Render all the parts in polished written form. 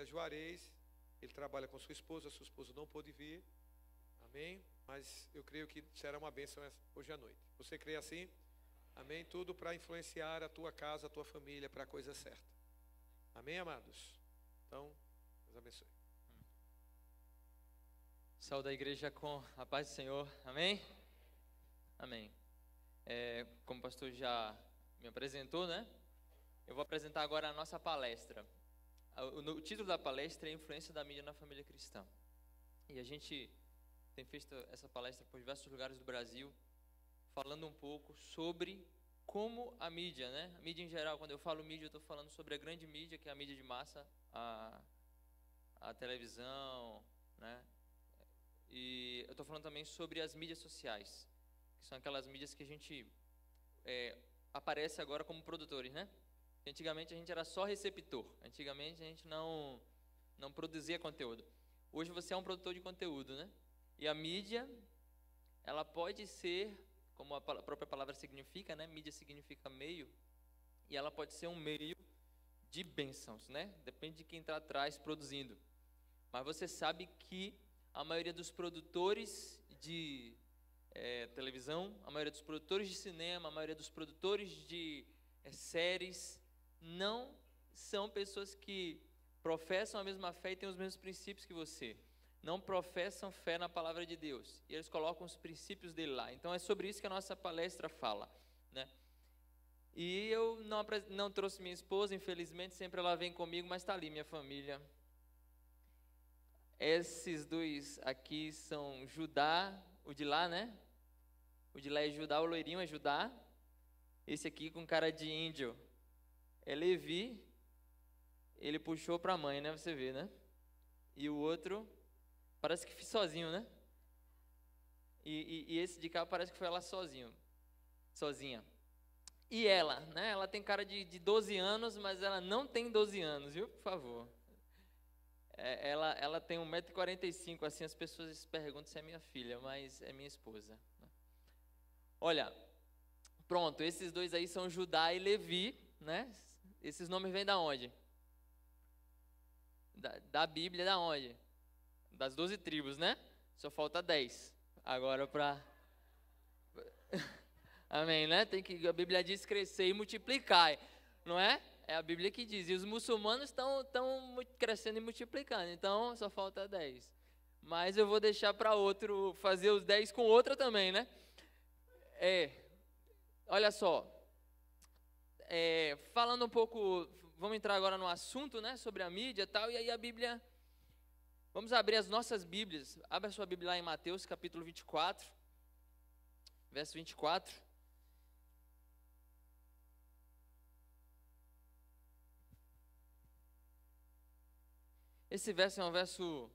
Juarez, ele trabalha com sua esposa não pôde vir, amém? Mas eu creio que será uma bênção hoje à noite. Você crê assim? Amém? Tudo para influenciar a tua casa, a tua família para a coisa certa. Amém, amados? Então, Deus abençoe. Saúde a igreja com a paz do Senhor, amém? Amém. Como o pastor já me apresentou, né? Eu vou apresentar agora a nossa palestra. O título da palestra é Influência da Mídia na Família Cristã. E a gente tem feito essa palestra por diversos lugares do Brasil, falando um pouco sobre como a mídia, né? A mídia em geral, quando eu falo mídia, eu estou falando sobre a grande mídia, que é a mídia de massa, a televisão, né? E eu estou falando também sobre as mídias sociais, que são aquelas mídias que a gente aparece agora como produtores, né? Antigamente a gente era só receptor, antigamente a gente não produzia conteúdo. Hoje você é um produtor de conteúdo, né? E a mídia, ela pode ser, como a própria palavra significa, né? Mídia significa meio, e ela pode ser um meio de bênçãos, né? Depende de quem está atrás produzindo. Mas você sabe que a maioria dos produtores de televisão, a maioria dos produtores de cinema, a maioria dos produtores de séries, não são pessoas que professam a mesma fé e têm os mesmos princípios que você. Não professam fé na palavra de Deus. E eles colocam os princípios dele lá. Então é sobre isso que a nossa palestra fala, né? E eu não trouxe minha esposa, infelizmente, sempre ela vem comigo, mas está ali minha família. Esses dois aqui são Judá, o de lá, né? O de lá é Judá, o loirinho é Judá. Esse aqui com cara de índio é Levi. Ele puxou para a mãe, né? Você vê, né? E o outro parece que fiz sozinho, né? E esse de cá parece que foi ela sozinha. E ela, né? Ela tem cara de 12 anos, mas ela não tem 12 anos, viu? Por favor. Ela tem 1,45 m, assim as pessoas perguntam se é minha filha, mas é minha esposa. Olha, pronto, esses dois aí são Judá e Levi, né? Esses nomes vêm da onde? Da Bíblia, da onde? Das 12 tribos, né? Só falta 10. Agora para... Amém, né? A Bíblia diz crescer e multiplicar, não é? É a Bíblia que diz. E os muçulmanos estão crescendo e multiplicando. Então, só falta 10. Mas eu vou deixar para outro fazer os 10 com outra também, né? Olha só. Falando um pouco... Vamos entrar agora no assunto, né? Sobre a mídia e tal. E aí a Bíblia... Vamos abrir as nossas Bíblias. Abra a sua Bíblia lá em Mateus, capítulo 24. Verso 24. Esse verso é um verso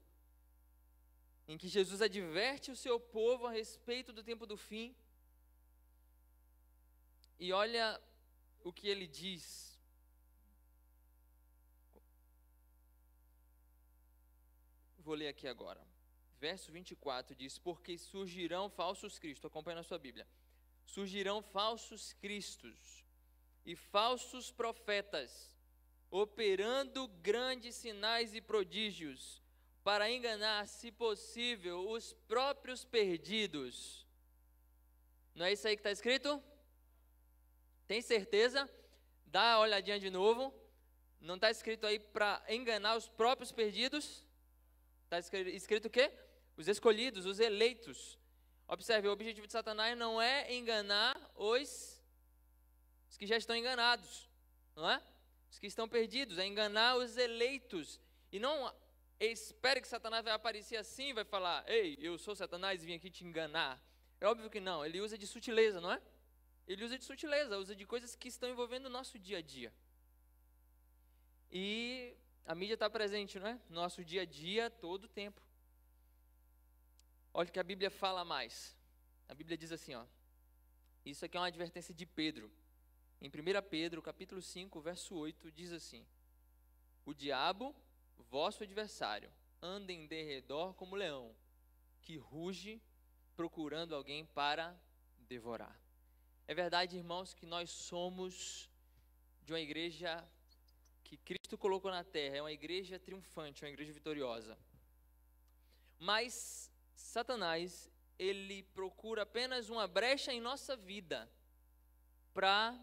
em que Jesus adverte o seu povo a respeito do tempo do fim. E olha o que ele diz. Vou ler aqui agora. Verso 24 diz: porque surgirão falsos cristos. Acompanha na sua Bíblia. Surgirão falsos cristos e falsos profetas, operando grandes sinais e prodígios, para enganar, se possível, os próprios perdidos. Não é isso aí que está escrito? Tem certeza? Dá uma olhadinha de novo. Não está escrito aí para enganar os próprios perdidos? Está escrito o quê? Os escolhidos, os eleitos. Observe, o objetivo de Satanás não é enganar os que já estão enganados, não é? Os que estão perdidos, é enganar os eleitos. E não espere que Satanás vai aparecer assim e vai falar: ei, eu sou Satanás e vim aqui te enganar. É óbvio que não, ele usa de sutileza, não é? Ele usa de sutileza, usa de coisas que estão envolvendo o nosso dia a dia. E a mídia está presente, não é? No nosso dia a dia, todo o tempo. Olha o que a Bíblia fala mais. A Bíblia diz assim, ó. Isso aqui é uma advertência de Pedro. Em 1 Pedro, capítulo 5, verso 8, diz assim: o diabo, vosso adversário, anda em derredor como leão, que ruge procurando alguém para devorar. É verdade, irmãos, que nós somos de uma igreja que Cristo colocou na terra é uma igreja triunfante, uma igreja vitoriosa. Mas Satanás, ele procura apenas uma brecha em nossa vida para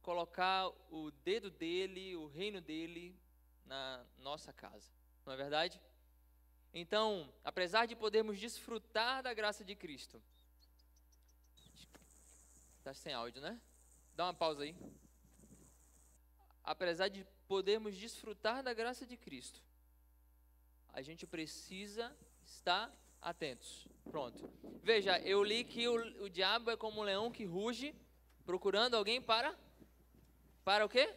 colocar o dedo dele, o reino dele na nossa casa. Não é verdade? Então, apesar de podermos desfrutar da graça de Cristo, está sem áudio, né? Dá uma pausa aí. Apesar de podermos desfrutar da graça de Cristo, a gente precisa estar atentos. Pronto. Veja, eu li que o diabo é como um leão que ruge, procurando alguém para o quê?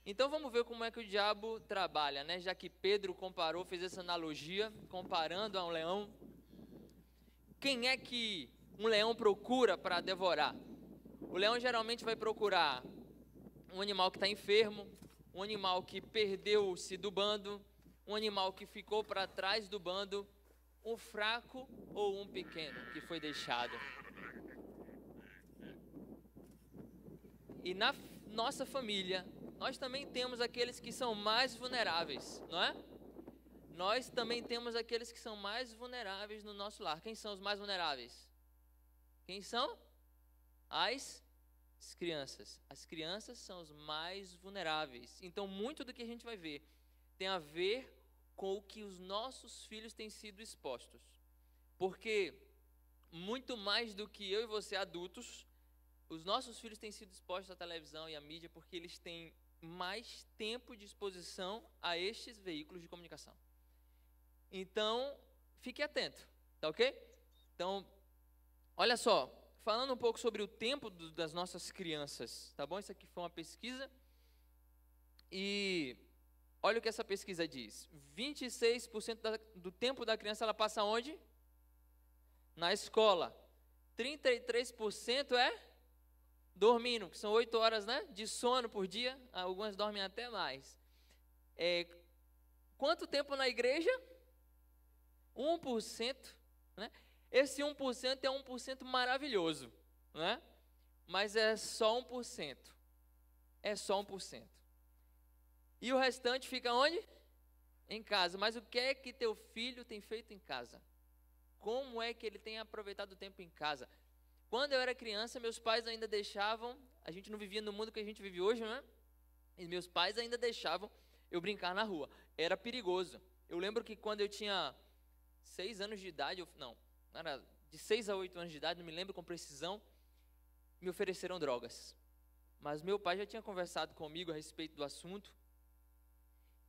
Então vamos ver como é que o diabo trabalha, né? Já que Pedro fez essa analogia, comparando a um leão. Quem é que um leão procura para devorar? O leão geralmente vai procurar um animal que está enfermo, um animal que perdeu-se do bando, um animal que ficou para trás do bando, um fraco ou um pequeno que foi deixado. E na nossa família, nós também temos aqueles que são mais vulneráveis, não é? Nós também temos aqueles que são mais vulneráveis no nosso lar. Quem são os mais vulneráveis? Quem são? As crianças. As crianças são os mais vulneráveis. Então, muito do que a gente vai ver tem a ver com o que os nossos filhos têm sido expostos. Porque, muito mais do que eu e você adultos, os nossos filhos têm sido expostos à televisão e à mídia porque eles têm mais tempo de exposição a estes veículos de comunicação. Então, fique atento, tá ok? Então, olha só, falando um pouco sobre o tempo das nossas crianças, tá bom? Isso aqui foi uma pesquisa e olha o que essa pesquisa diz. 26% do tempo da criança ela passa onde? Na escola. 33% é dormindo, que são 8 horas, né, de sono por dia. Algumas dormem até mais. Quanto tempo na igreja? 1%, né? Esse 1% é 1% maravilhoso, né? Mas é só 1%. É só 1%. E o restante fica onde? Em casa. Mas o que é que teu filho tem feito em casa? Como é que ele tem aproveitado o tempo em casa? Quando eu era criança, meus pais ainda deixavam, a gente não vivia no mundo que a gente vive hoje, né? E meus pais ainda deixavam eu brincar na rua. Era perigoso. Eu lembro que quando eu tinha 6 anos de idade, não era de 6 a 8 anos de idade, não me lembro com precisão, me ofereceram drogas. Mas meu pai já tinha conversado comigo a respeito do assunto,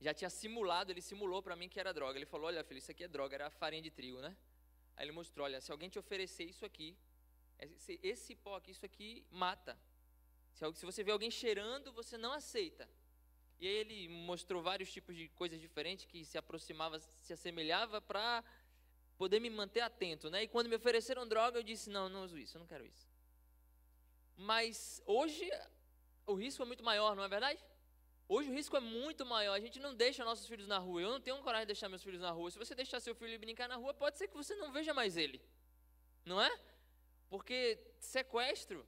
já tinha simulado, ele simulou para mim que era droga. Ele falou, olha filho, isso aqui é droga, era farinha de trigo, né? Aí ele mostrou, olha, se alguém te oferecer isso aqui, esse pó aqui, isso aqui mata. Se você vê alguém cheirando, você não aceita. E aí ele mostrou vários tipos de coisas diferentes que se aproximava, se assemelhava para poder me manter atento, né? E quando me ofereceram droga, eu disse, não uso isso, eu não quero isso. Mas hoje o risco é muito maior, não é verdade? Hoje o risco é muito maior, a gente não deixa nossos filhos na rua. Eu não tenho coragem de deixar meus filhos na rua. Se você deixar seu filho brincar na rua, pode ser que você não veja mais ele, não é? Porque sequestro,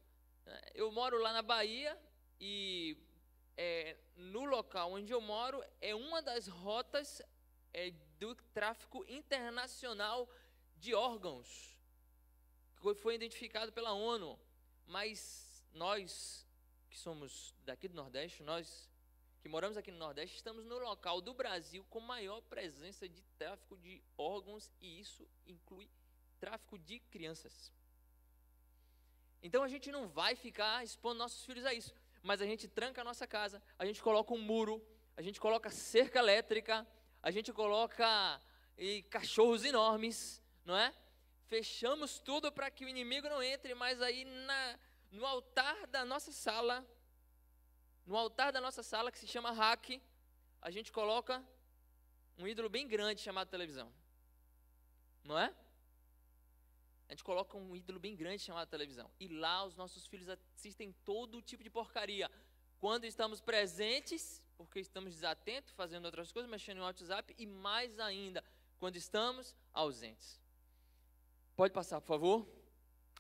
eu moro lá na Bahia e no local onde eu moro é uma das rotas do tráfico internacional de órgãos, que foi identificado pela ONU. Mas nós que somos daqui do Nordeste, nós que moramos aqui no Nordeste, estamos no local do Brasil com maior presença de tráfico de órgãos, e isso inclui tráfico de crianças. Então a gente não vai ficar expondo nossos filhos a isso, mas a gente tranca a nossa casa, a gente coloca um muro, a gente coloca cerca elétrica, a gente coloca cachorros enormes, não é? Fechamos tudo para que o inimigo não entre, mas aí no altar da nossa sala, que se chama Hack, a gente coloca um ídolo bem grande chamado televisão, não é? A gente coloca um ídolo bem grande chamado televisão. E lá os nossos filhos assistem todo tipo de porcaria. Quando estamos presentes, porque estamos desatentos, fazendo outras coisas, mexendo no WhatsApp, e mais ainda, quando estamos ausentes. Pode passar, por favor?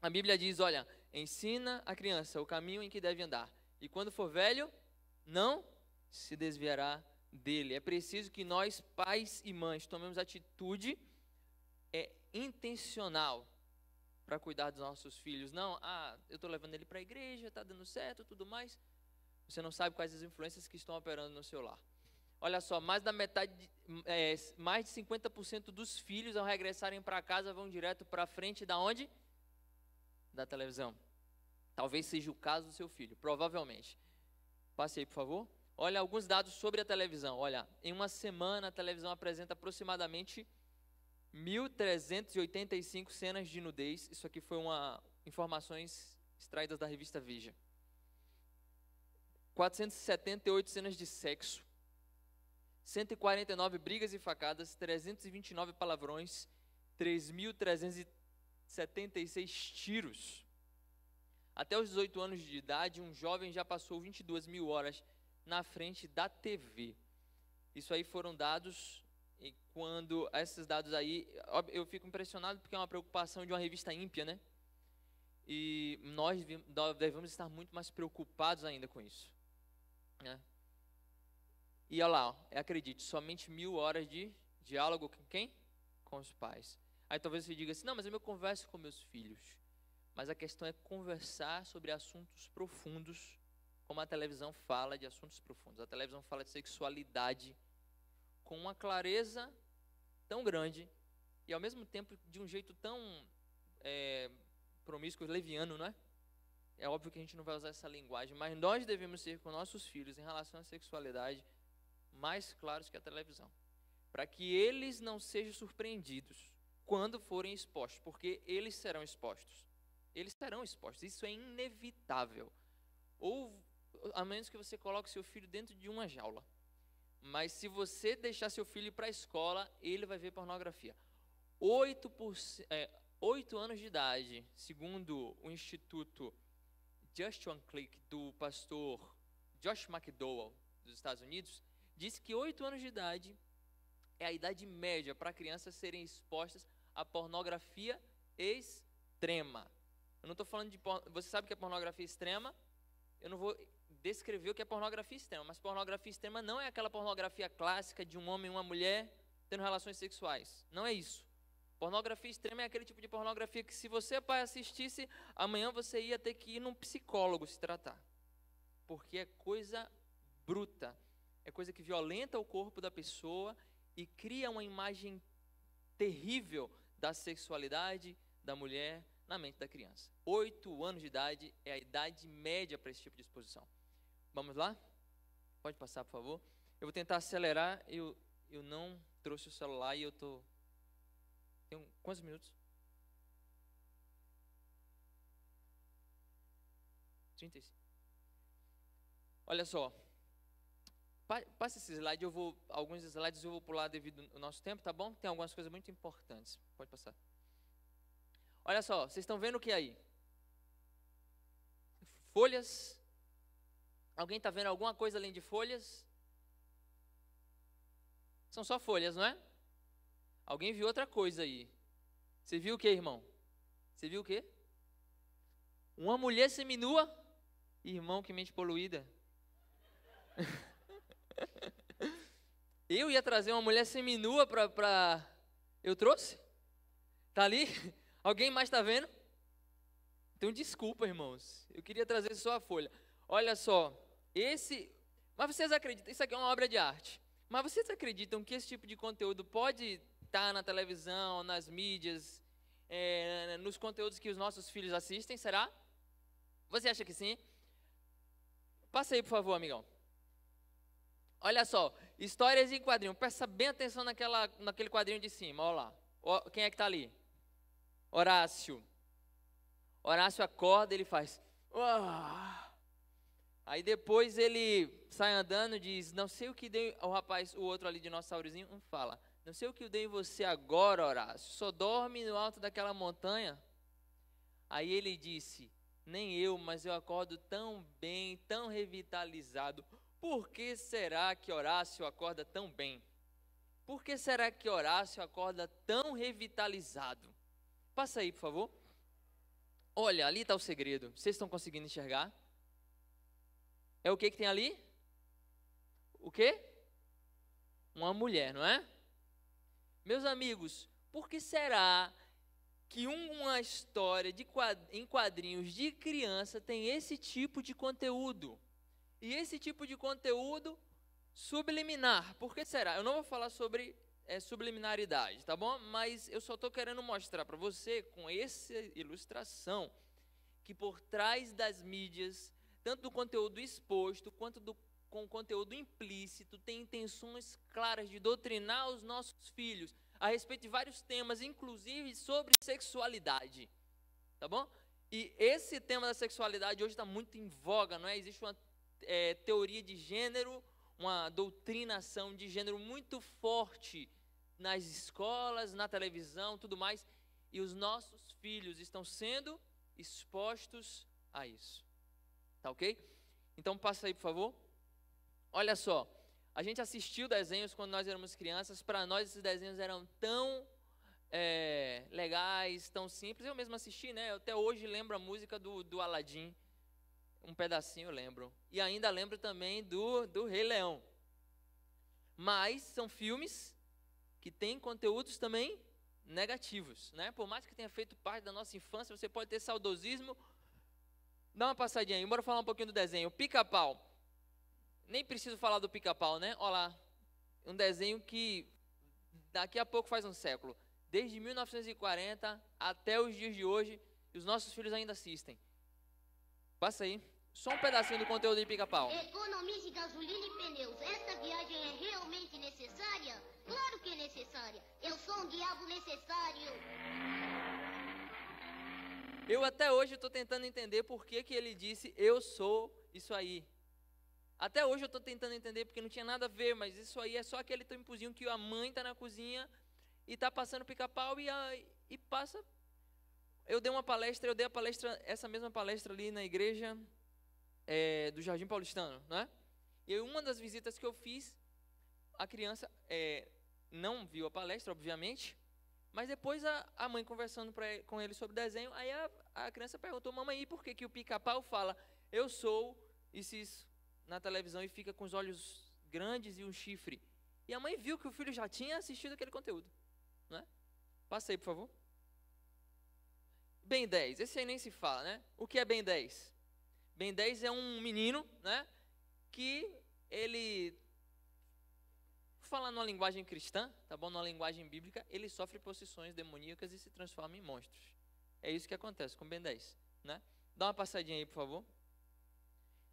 A Bíblia diz, olha, ensina a criança o caminho em que deve andar. E quando for velho, não se desviará dele. É preciso que nós, pais e mães, tomemos atitude intencional para cuidar dos nossos filhos. Não, eu estou levando ele para a igreja, está dando certo, tudo mais. Você não sabe quais as influências que estão operando no seu lar. Olha só, mais de 50% dos filhos, ao regressarem para casa, vão direto para a frente da onde? Da televisão. Talvez seja o caso do seu filho, provavelmente. Passe aí, por favor. Olha alguns dados sobre a televisão. Olha, em uma semana a televisão apresenta aproximadamente 1.385 cenas de nudez. Isso aqui foi informações extraídas da revista Veja. 478 cenas de sexo. 149 brigas e facadas, 329 palavrões, 3.376 tiros. Até os 18 anos de idade, um jovem já passou 22.000 horas na frente da TV. Isso aí foram dados, e quando esses dados aí, eu fico impressionado porque é uma preocupação de uma revista ímpia, né? E nós devemos estar muito mais preocupados ainda com isso, né? E olha lá, acredite, somente 1.000 horas de diálogo com quem? Com os pais. Aí talvez você diga assim, não, mas eu converso com meus filhos. Mas a questão é conversar sobre assuntos profundos, como a televisão fala de assuntos profundos. A televisão fala de sexualidade com uma clareza tão grande e ao mesmo tempo de um jeito tão promíscuo, leviano, não é? É óbvio que a gente não vai usar essa linguagem, mas nós devemos ser com nossos filhos em relação à sexualidade mais claros que a televisão, para que eles não sejam surpreendidos quando forem expostos, porque eles serão expostos. Eles serão expostos, isso é inevitável. Ou, a menos que você coloque seu filho dentro de uma jaula. Mas se você deixar seu filho ir para a escola, ele vai ver pornografia. 8 anos de idade, segundo o Instituto Just One Click, do pastor Josh McDowell, dos Estados Unidos, diz que 8 anos de idade é a idade média para crianças serem expostas à pornografia extrema. Eu não estou falando de você sabe o que é pornografia extrema? Eu não vou descrever o que é pornografia extrema, mas pornografia extrema não é aquela pornografia clássica de um homem e uma mulher tendo relações sexuais. Não é isso. Pornografia extrema é aquele tipo de pornografia que, se você, pai, assistisse, amanhã você ia ter que ir num psicólogo se tratar. Porque é coisa bruta. É coisa que violenta o corpo da pessoa e cria uma imagem terrível da sexualidade da mulher na mente da criança. 8 anos de idade é a idade média para esse tipo de exposição. Vamos lá? Pode passar, por favor. Eu vou tentar acelerar. Eu não trouxe o celular e eu estou... Tem quantos minutos? 35. Olha só. Passe esse slide, alguns slides eu vou pular devido ao nosso tempo, tá bom? Tem algumas coisas muito importantes. Pode passar. Olha só, vocês estão vendo o que aí? Folhas. Alguém está vendo alguma coisa além de folhas? São só folhas, não é? Alguém viu outra coisa aí. Você viu o que, irmão? Você viu o quê? Uma mulher seminua? Irmão, que mente poluída. Eu ia trazer uma mulher seminua para... Eu trouxe? Tá ali? Alguém mais está vendo? Então, desculpa, irmãos. Eu queria trazer só a folha. Olha só. Mas vocês acreditam... Isso aqui é uma obra de arte. Mas vocês acreditam que esse tipo de conteúdo pode estar na televisão, nas mídias, nos conteúdos que os nossos filhos assistem? Será? Você acha que sim? Passa aí, por favor, amigão. Olha só, histórias em quadrinho. Presta bem atenção naquele quadrinho de cima. Olha lá. Quem é que está ali? Horácio. Horácio acorda, ele faz... Aí depois ele sai andando e diz, não sei o que deu... O outro ali, dinossaurozinho, fala, não sei o que eu dei em você agora, Horácio. Só dorme no alto daquela montanha? Aí ele disse, nem eu, mas eu acordo tão bem, tão revitalizado. Por que será que Horácio acorda tão bem? Por que será que Horácio acorda tão revitalizado? Passa aí, por favor. Olha, ali está o segredo. Vocês estão conseguindo enxergar? É o que tem ali? o quê? Uma mulher, não é? Meus amigos, por que será que uma história em quadrinhos de criança tem esse tipo de conteúdo? E esse tipo de conteúdo subliminar, por que será? Eu não vou falar sobre subliminaridade, tá bom? Mas eu só estou querendo mostrar para você, com essa ilustração, que por trás das mídias, tanto do conteúdo exposto, quanto com o conteúdo implícito, tem intenções claras de doutrinar os nossos filhos a respeito de vários temas, inclusive sobre sexualidade, tá bom? E esse tema da sexualidade hoje está muito em voga, não é? Existe uma teoria de gênero, uma doutrinação de gênero muito forte nas escolas, na televisão, tudo mais, e os nossos filhos estão sendo expostos a isso, tá ok? Então passa aí, por favor. Olha só, a gente assistiu desenhos quando nós éramos crianças. Para nós esses desenhos eram tão legais, tão simples. Eu mesmo assisti, né? Eu até hoje lembro a música do Aladim, um pedacinho eu lembro. E ainda lembro também do Rei Leão. Mas são filmes que têm conteúdos também negativos, né? Por mais que tenha feito parte da nossa infância, você pode ter saudosismo. Dá uma passadinha aí, bora falar um pouquinho do desenho. Pica-Pau. Nem preciso falar do Pica-Pau, né? Olha lá, um desenho que daqui a pouco faz um século. Desde 1940 até os dias de hoje, os nossos filhos ainda assistem. Passa aí. Só um pedacinho do conteúdo de Pica-Pau. Economize gasolina e pneus. Essa viagem é realmente necessária? Claro que é necessária. Eu sou um diabo necessário. Eu até hoje estou tentando entender por que ele disse eu sou isso aí. Até hoje eu estou tentando entender porque não tinha nada a ver, mas isso aí é só aquele tempozinho que a mãe está na cozinha e está passando Pica-Pau e passa. Eu dei a palestra, essa mesma palestra ali na igreja do Jardim Paulistano, né? E uma das visitas que eu fiz, a criança não viu a palestra, obviamente, mas depois a mãe conversando com ele sobre desenho, aí a criança perguntou, mamãe, e por que o Pica-Pau fala, eu sou isso na televisão e fica com os olhos grandes e um chifre? E a mãe viu que o filho já tinha assistido aquele conteúdo, né? Passa aí, por favor. Ben 10, esse aí nem se fala, né? O que é Ben 10? Ben 10 é um menino, né? Que ele, falando numa linguagem cristã, tá bom? Numa linguagem bíblica, ele sofre possessões demoníacas e se transforma em monstros. É isso que acontece com Ben 10, né? Dá uma passadinha aí, por favor.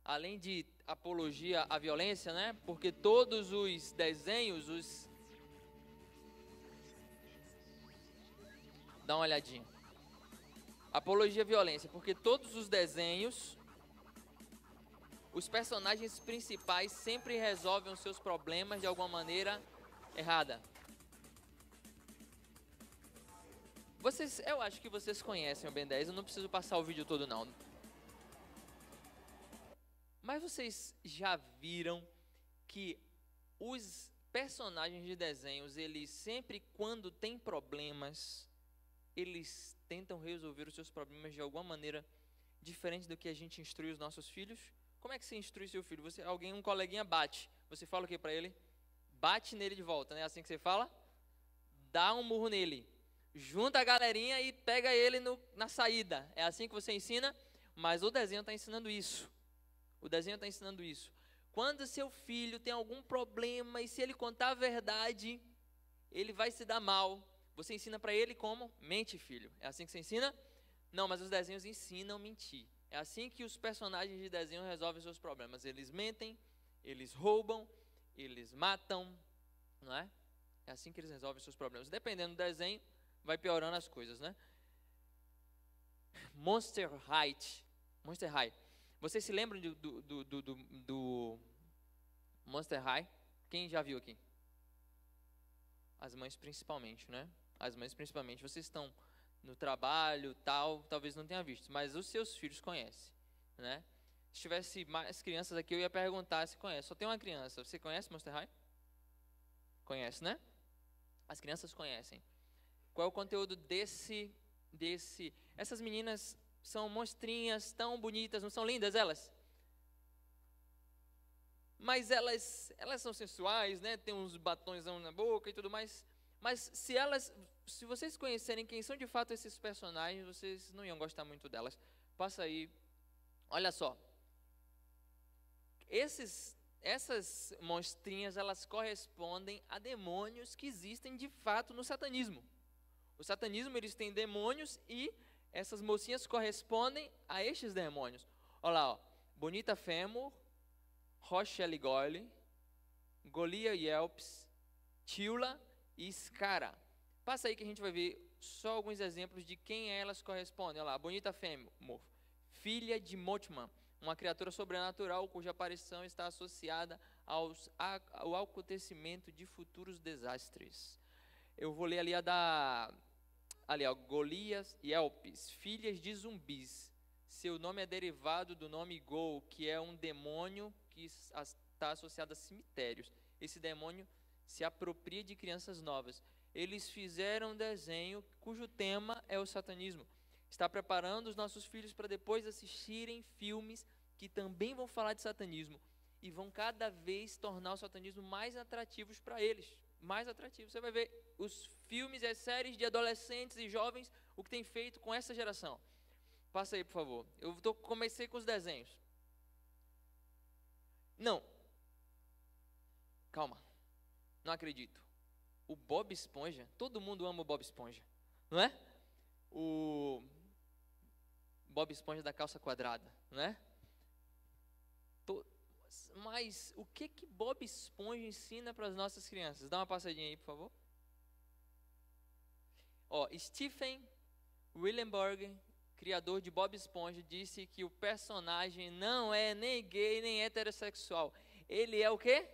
Além de apologia à violência, né? Porque todos os desenhos, dá uma olhadinha. Apologia à violência, porque todos os desenhos, os personagens principais sempre resolvem os seus problemas de alguma maneira errada. Eu acho que vocês conhecem o Ben 10, eu não preciso passar o vídeo todo não. Mas vocês já viram que os personagens de desenhos, eles sempre quando têm problemas, eles tentam resolver os seus problemas de alguma maneira diferente do que a gente instrui os nossos filhos? Como é que você instrui seu filho? Um coleguinha bate, você fala o que para ele? Bate nele de volta, né? Assim que você fala? Dá um murro nele. Junta a galerinha e pega ele na saída. É assim que você ensina? Mas o desenho está ensinando isso. O desenho está ensinando isso. Quando seu filho tem algum problema e se ele contar a verdade, ele vai se dar mal. Você ensina para ele como? Mente, filho. É assim que você ensina? Não, mas os desenhos ensinam a mentir. É assim que os personagens de desenho resolvem seus problemas. Eles mentem, eles roubam, eles matam, não é? É assim que eles resolvem seus problemas. Dependendo do desenho, vai piorando as coisas, né? Monster High. Vocês se lembram do Monster High? Quem já viu aqui? As mães principalmente, né? As mães principalmente. Vocês estão no trabalho, talvez não tenha visto, mas os seus filhos conhecem, né? Se tivesse mais crianças aqui, eu ia perguntar se conhece. Só tem uma criança. Você conhece Monster High? Conhece, né? As crianças conhecem. Qual é o conteúdo desse? Essas meninas são monstrinhas tão bonitas, não são lindas elas? mas elas são sensuais, né? Tem uns batõezão na boca e tudo mais. Mas se vocês conhecerem quem são de fato esses personagens, vocês não iam gostar muito delas. Passa aí. Olha só. Essas monstrinhas, elas correspondem a demônios que existem de fato no satanismo. O satanismo, eles têm demônios e essas mocinhas correspondem a estes demônios. Olha lá, ó. Bonita Fêmur, Rochelle Goyle, Golia Yelps, Tila e Scara. Passa aí que a gente vai ver só alguns exemplos de quem elas correspondem. Olha lá, Bonita Fêmur, filha de Motman, uma criatura sobrenatural cuja aparição está associada ao acontecimento de futuros desastres. Eu vou ler ali ali, ó, Golias e Elpis, filhas de zumbis. Seu nome é derivado do nome Gol, que é um demônio que está associado a cemitérios. Esse demônio se apropria de crianças novas. Eles fizeram um desenho cujo tema é o satanismo. Está preparando os nossos filhos para depois assistirem filmes que também vão falar de satanismo e vão cada vez tornar o satanismo mais atrativos para eles. Mais atrativos. Você vai ver os filmes e as séries de adolescentes e jovens, o que tem feito com essa geração. Passa aí, por favor. Comecei com os desenhos. Não. Calma. Não acredito. O Bob Esponja, todo mundo ama o Bob Esponja, não é? O Bob Esponja da calça quadrada, não é? Mas o que Bob Esponja ensina para as nossas crianças? Dá uma passadinha aí, por favor. Ó, Stephen Willenberg, criador de Bob Esponja, disse que o personagem não é nem gay nem heterossexual. Ele é o quê?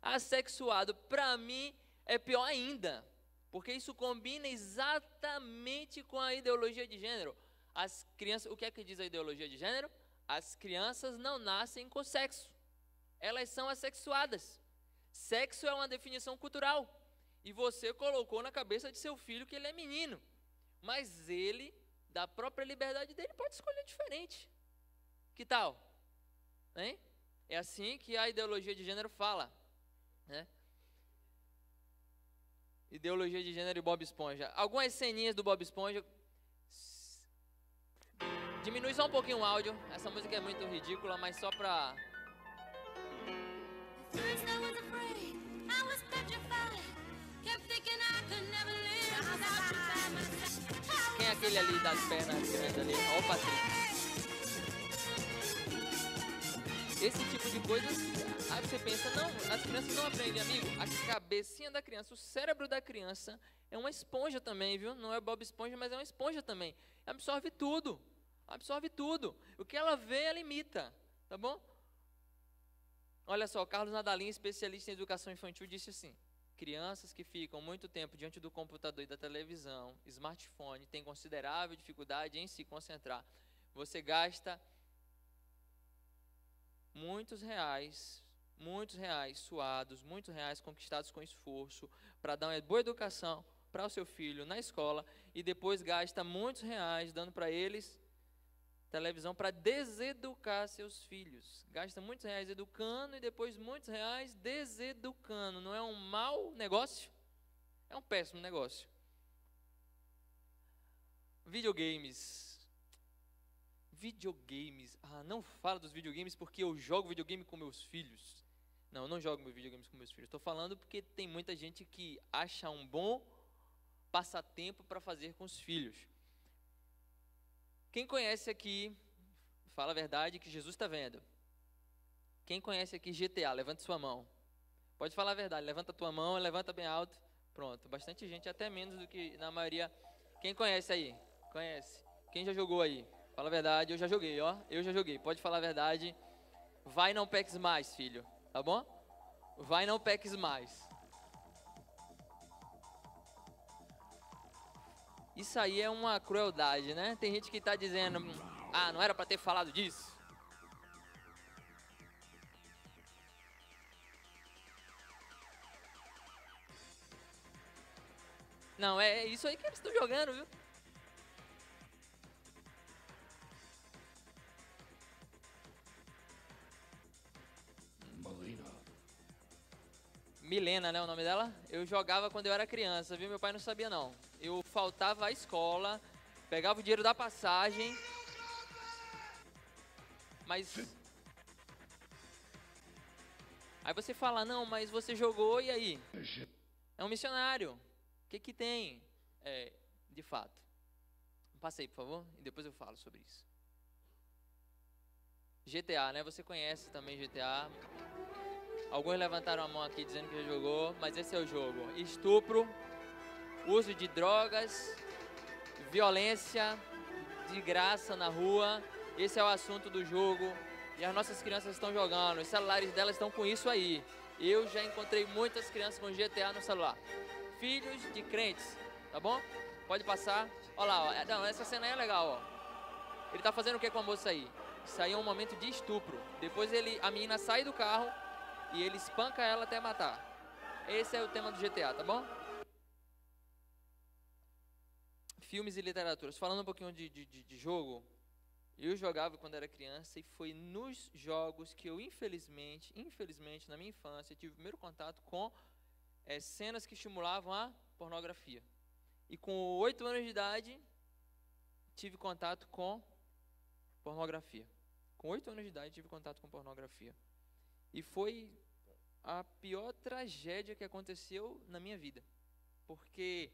Assexuado. Para mim é pior ainda, porque isso combina exatamente com a ideologia de gênero. As crianças, o que é que diz a ideologia de gênero? As crianças não nascem com sexo. Elas são assexuadas. Sexo é uma definição cultural. E você colocou na cabeça de seu filho que ele é menino. Mas ele, da própria liberdade dele, pode escolher diferente. Que tal? Hein? É assim que a ideologia de gênero fala, né? Ideologia de gênero e Bob Esponja. Algumas ceninhas do Bob Esponja. Diminui só um pouquinho o áudio. Essa música é muito ridícula, mas só pra... Quem é aquele ali das pernas grandes ali? Ó, o Patrick. Esse tipo de coisa, aí você pensa, não, as crianças não aprendem, amigo. A cabecinha da criança, o cérebro da criança é uma esponja também, viu? Não é Bob Esponja, mas é uma esponja também. Absorve tudo. Absorve tudo. O que ela vê, ela imita. Tá bom? Olha só, Carlos Nadalim, especialista em educação infantil, disse assim: crianças que ficam muito tempo diante do computador e da televisão, smartphone, têm considerável dificuldade em se concentrar. Você gasta muitos reais suados, muitos reais conquistados com esforço para dar uma boa educação para o seu filho na escola e depois gasta muitos reais dando para eles televisão para deseducar seus filhos. Gasta muitos reais educando e depois muitos reais deseducando. Não é um mau negócio? É um péssimo negócio. Videogames. Não falo dos videogames porque eu jogo videogame com meus filhos. Não, eu não jogo meus videogames com meus filhos. Estou falando porque tem muita gente que acha um bom passatempo para fazer com os filhos. Quem conhece aqui, fala a verdade que Jesus está vendo. Quem conhece aqui GTA, levanta sua mão. Pode falar a verdade, levanta a tua mão, levanta bem alto. Pronto, bastante gente, até menos do que na maioria. Quem conhece aí? Conhece? Quem já jogou aí? Fala a verdade, eu já joguei, ó. Eu já joguei, pode falar a verdade. Vai, não peques mais, filho, tá bom? Vai, não peques mais. Isso aí é uma crueldade, né? Tem gente que está dizendo, não era para ter falado disso. Não, é isso aí que eles estão jogando, viu? Milena, né, o nome dela? Eu jogava quando eu era criança, viu? Meu pai não sabia, não. Eu faltava à escola, pegava o dinheiro da passagem, mas... Aí você fala, não, mas você jogou, e aí? É um missionário. O que que tem? De fato. Passa aí, por favor, e depois eu falo sobre isso. GTA, né? Você conhece também GTA. Alguns levantaram a mão aqui dizendo que já jogou, mas esse é o jogo. Estupro, uso de drogas, violência de graça na rua. Esse é o assunto do jogo. E as nossas crianças estão jogando. Os celulares delas estão com isso aí. Eu já encontrei muitas crianças com GTA no celular. Filhos de crentes, tá bom? Pode passar. Olha lá, ó. Não, essa cena aí é legal, ó. Ele tá fazendo o que com a moça aí? Isso aí é um momento de estupro. Depois a menina sai do carro e ele espanca ela até matar. Esse é o tema do GTA, tá bom? Filmes e literaturas. Falando um pouquinho de jogo, eu jogava quando era criança e foi nos jogos que eu, infelizmente, na minha infância, tive o primeiro contato com cenas que estimulavam a pornografia. E com 8 anos de idade, tive contato com pornografia. Com 8 anos de idade, tive contato com pornografia. E foi a pior tragédia que aconteceu na minha vida. Porque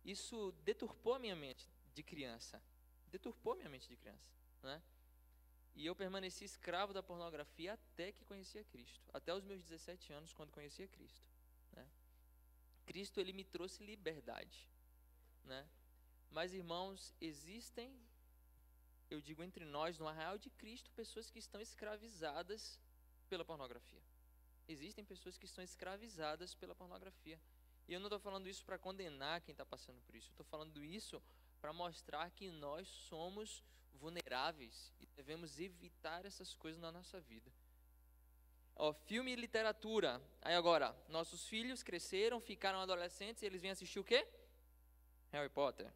isso deturpou a minha mente de criança. Deturpou minha mente de criança, né? E eu permaneci escravo da pornografia até que conhecia Cristo. Até os meus 17 anos, quando conhecia Cristo, né? Cristo, ele me trouxe liberdade, né? Mas, irmãos, existem, eu digo entre nós, no arraial de Cristo, pessoas que estão escravizadas pela pornografia. Existem pessoas que estão escravizadas pela pornografia. E eu não estou falando isso para condenar quem está passando por isso. Eu estou falando isso para mostrar que nós somos vulneráveis e devemos evitar essas coisas na nossa vida. Ó, filme e literatura. Aí agora, nossos filhos cresceram, ficaram adolescentes e eles vêm assistir o quê? Harry Potter.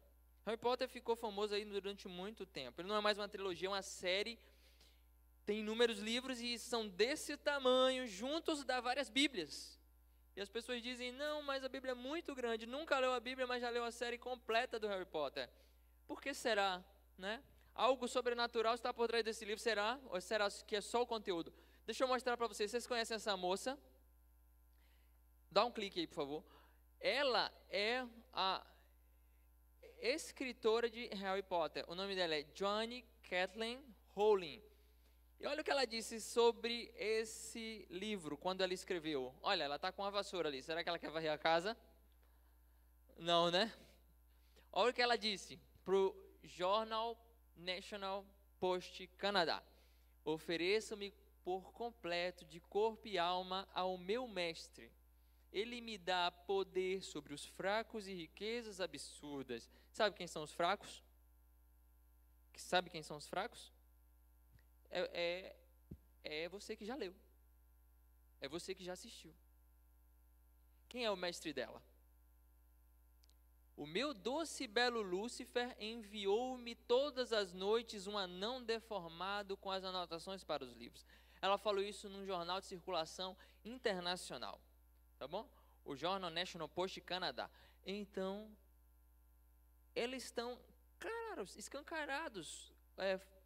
Harry Potter ficou famoso aí durante muito tempo. Ele não é mais uma trilogia, é uma série. Tem inúmeros livros e são desse tamanho, juntos dá várias Bíblias. E as pessoas dizem, não, mas a Bíblia é muito grande. Nunca leu a Bíblia, mas já leu a série completa do Harry Potter. Por que será, né? Algo sobrenatural está por trás desse livro, será? Ou será que é só o conteúdo? Deixa eu mostrar para vocês. Vocês conhecem essa moça? Dá um clique aí, por favor. Ela é a escritora de Harry Potter. O nome dela é Joanne Kathleen Rowling. E olha o que ela disse sobre esse livro, quando ela escreveu. Olha, ela está com uma vassoura ali. Será que ela quer varrer a casa? Não, né? Olha o que ela disse para o Jornal National Post Canadá. Ofereça-me por completo, de corpo e alma, ao meu mestre. Ele me dá poder sobre os fracos e riquezas absurdas. Sabe quem são os fracos? Sabe quem são os fracos? É você que já leu. É você que já assistiu. Quem é o mestre dela? O meu doce e belo Lúcifer enviou-me todas as noites um anão deformado com as anotações para os livros. Ela falou isso num jornal de circulação internacional. Tá bom? O Jornal National Post Canadá. Então, eles estão claros, escancarados,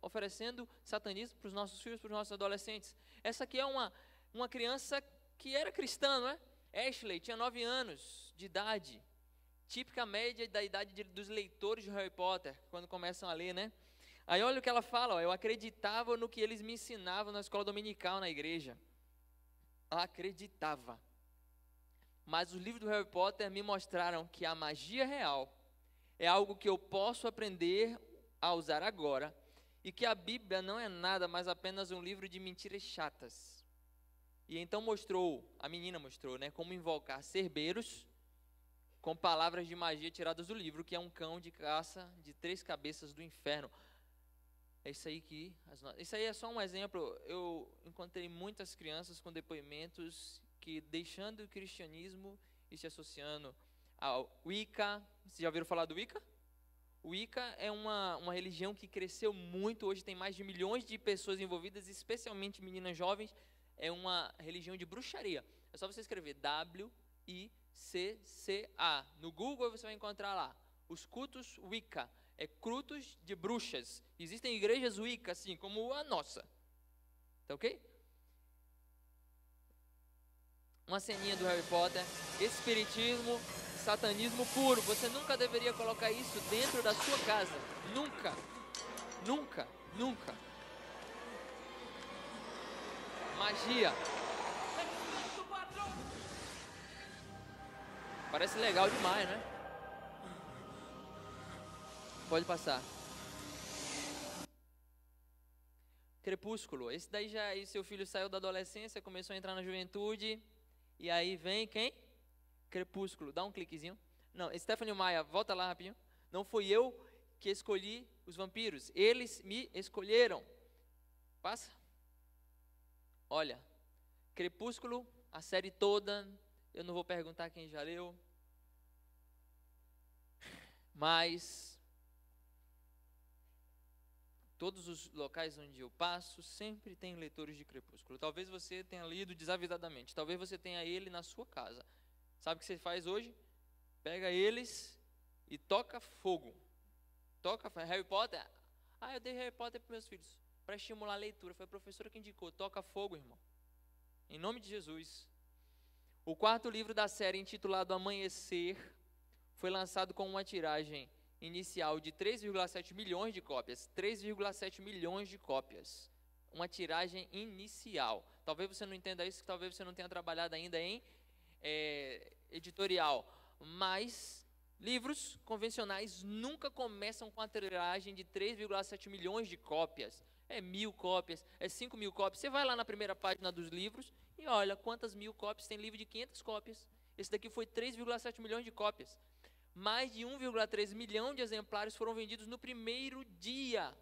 oferecendo satanismo para os nossos filhos, para os nossos adolescentes. Essa aqui é uma criança que era cristã, não é? Ashley tinha 9 anos de idade. Típica média da idade dos leitores de Harry Potter, quando começam a ler, né? Aí olha o que ela fala, ó, eu acreditava no que eles me ensinavam na escola dominical, na igreja. Ela acreditava. Mas os livros do Harry Potter me mostraram que a magia real é algo que eu posso aprender a usar agora, e que a Bíblia não é nada, mas apenas um livro de mentiras chatas. E então a menina mostrou, né, como invocar cerbeiros com palavras de magia tiradas do livro, que é um cão de caça de 3 cabeças do inferno. É isso aí que... Isso aí é só um exemplo. Eu encontrei muitas crianças com depoimentos que, deixando o cristianismo e se associando ao Wicca. Vocês já ouviram falar do Wicca? O Wicca é uma religião que cresceu muito. Hoje tem mais de milhões de pessoas envolvidas, especialmente meninas jovens. É uma religião de bruxaria. É só você escrever W-I-C-C-A. No Google você vai encontrar lá. Os cultos Wicca. É cultos de bruxas. Existem igrejas Wicca, assim como a nossa. Tá ok? Uma ceninha do Harry Potter. Espiritismo, satanismo puro. Você nunca deveria colocar isso dentro da sua casa. Nunca. Nunca. Nunca. Magia. Parece legal demais, né? Pode passar. Crepúsculo. Esse daí já aí seu filho saiu da adolescência, começou a entrar na juventude. E aí vem quem? Crepúsculo. Dá um cliquezinho. Não, Stephanie Maia, volta lá rapidinho. Não fui eu que escolhi os vampiros. Eles me escolheram. Passa. Olha. Crepúsculo, a série toda. Eu não vou perguntar quem já leu. Mas todos os locais onde eu passo sempre tem leitores de Crepúsculo. Talvez você tenha lido desavisadamente. Talvez você tenha ele na sua casa. Sabe o que você faz hoje? Pega eles e toca fogo. Toca Harry Potter. Ah, eu dei Harry Potter para meus filhos para estimular a leitura. Foi a professora que indicou. Toca fogo, irmão. Em nome de Jesus. O quarto livro da série, intitulado Amanhecer, foi lançado com uma tiragem inicial de 3,7 milhões de cópias. 3,7 milhões de cópias. Uma tiragem inicial. Talvez você não entenda isso, talvez você não tenha trabalhado ainda em editorial. Mas livros convencionais nunca começam com a tiragem de 3,7 milhões de cópias. É 1.000 cópias, é 5.000 cópias. Você vai lá na primeira página dos livros e olha quantas 1.000 cópias. Tem livro de 500 cópias. Esse daqui foi 3,7 milhões de cópias. Mais de 1,3 milhão de exemplares foram vendidos no primeiro dia,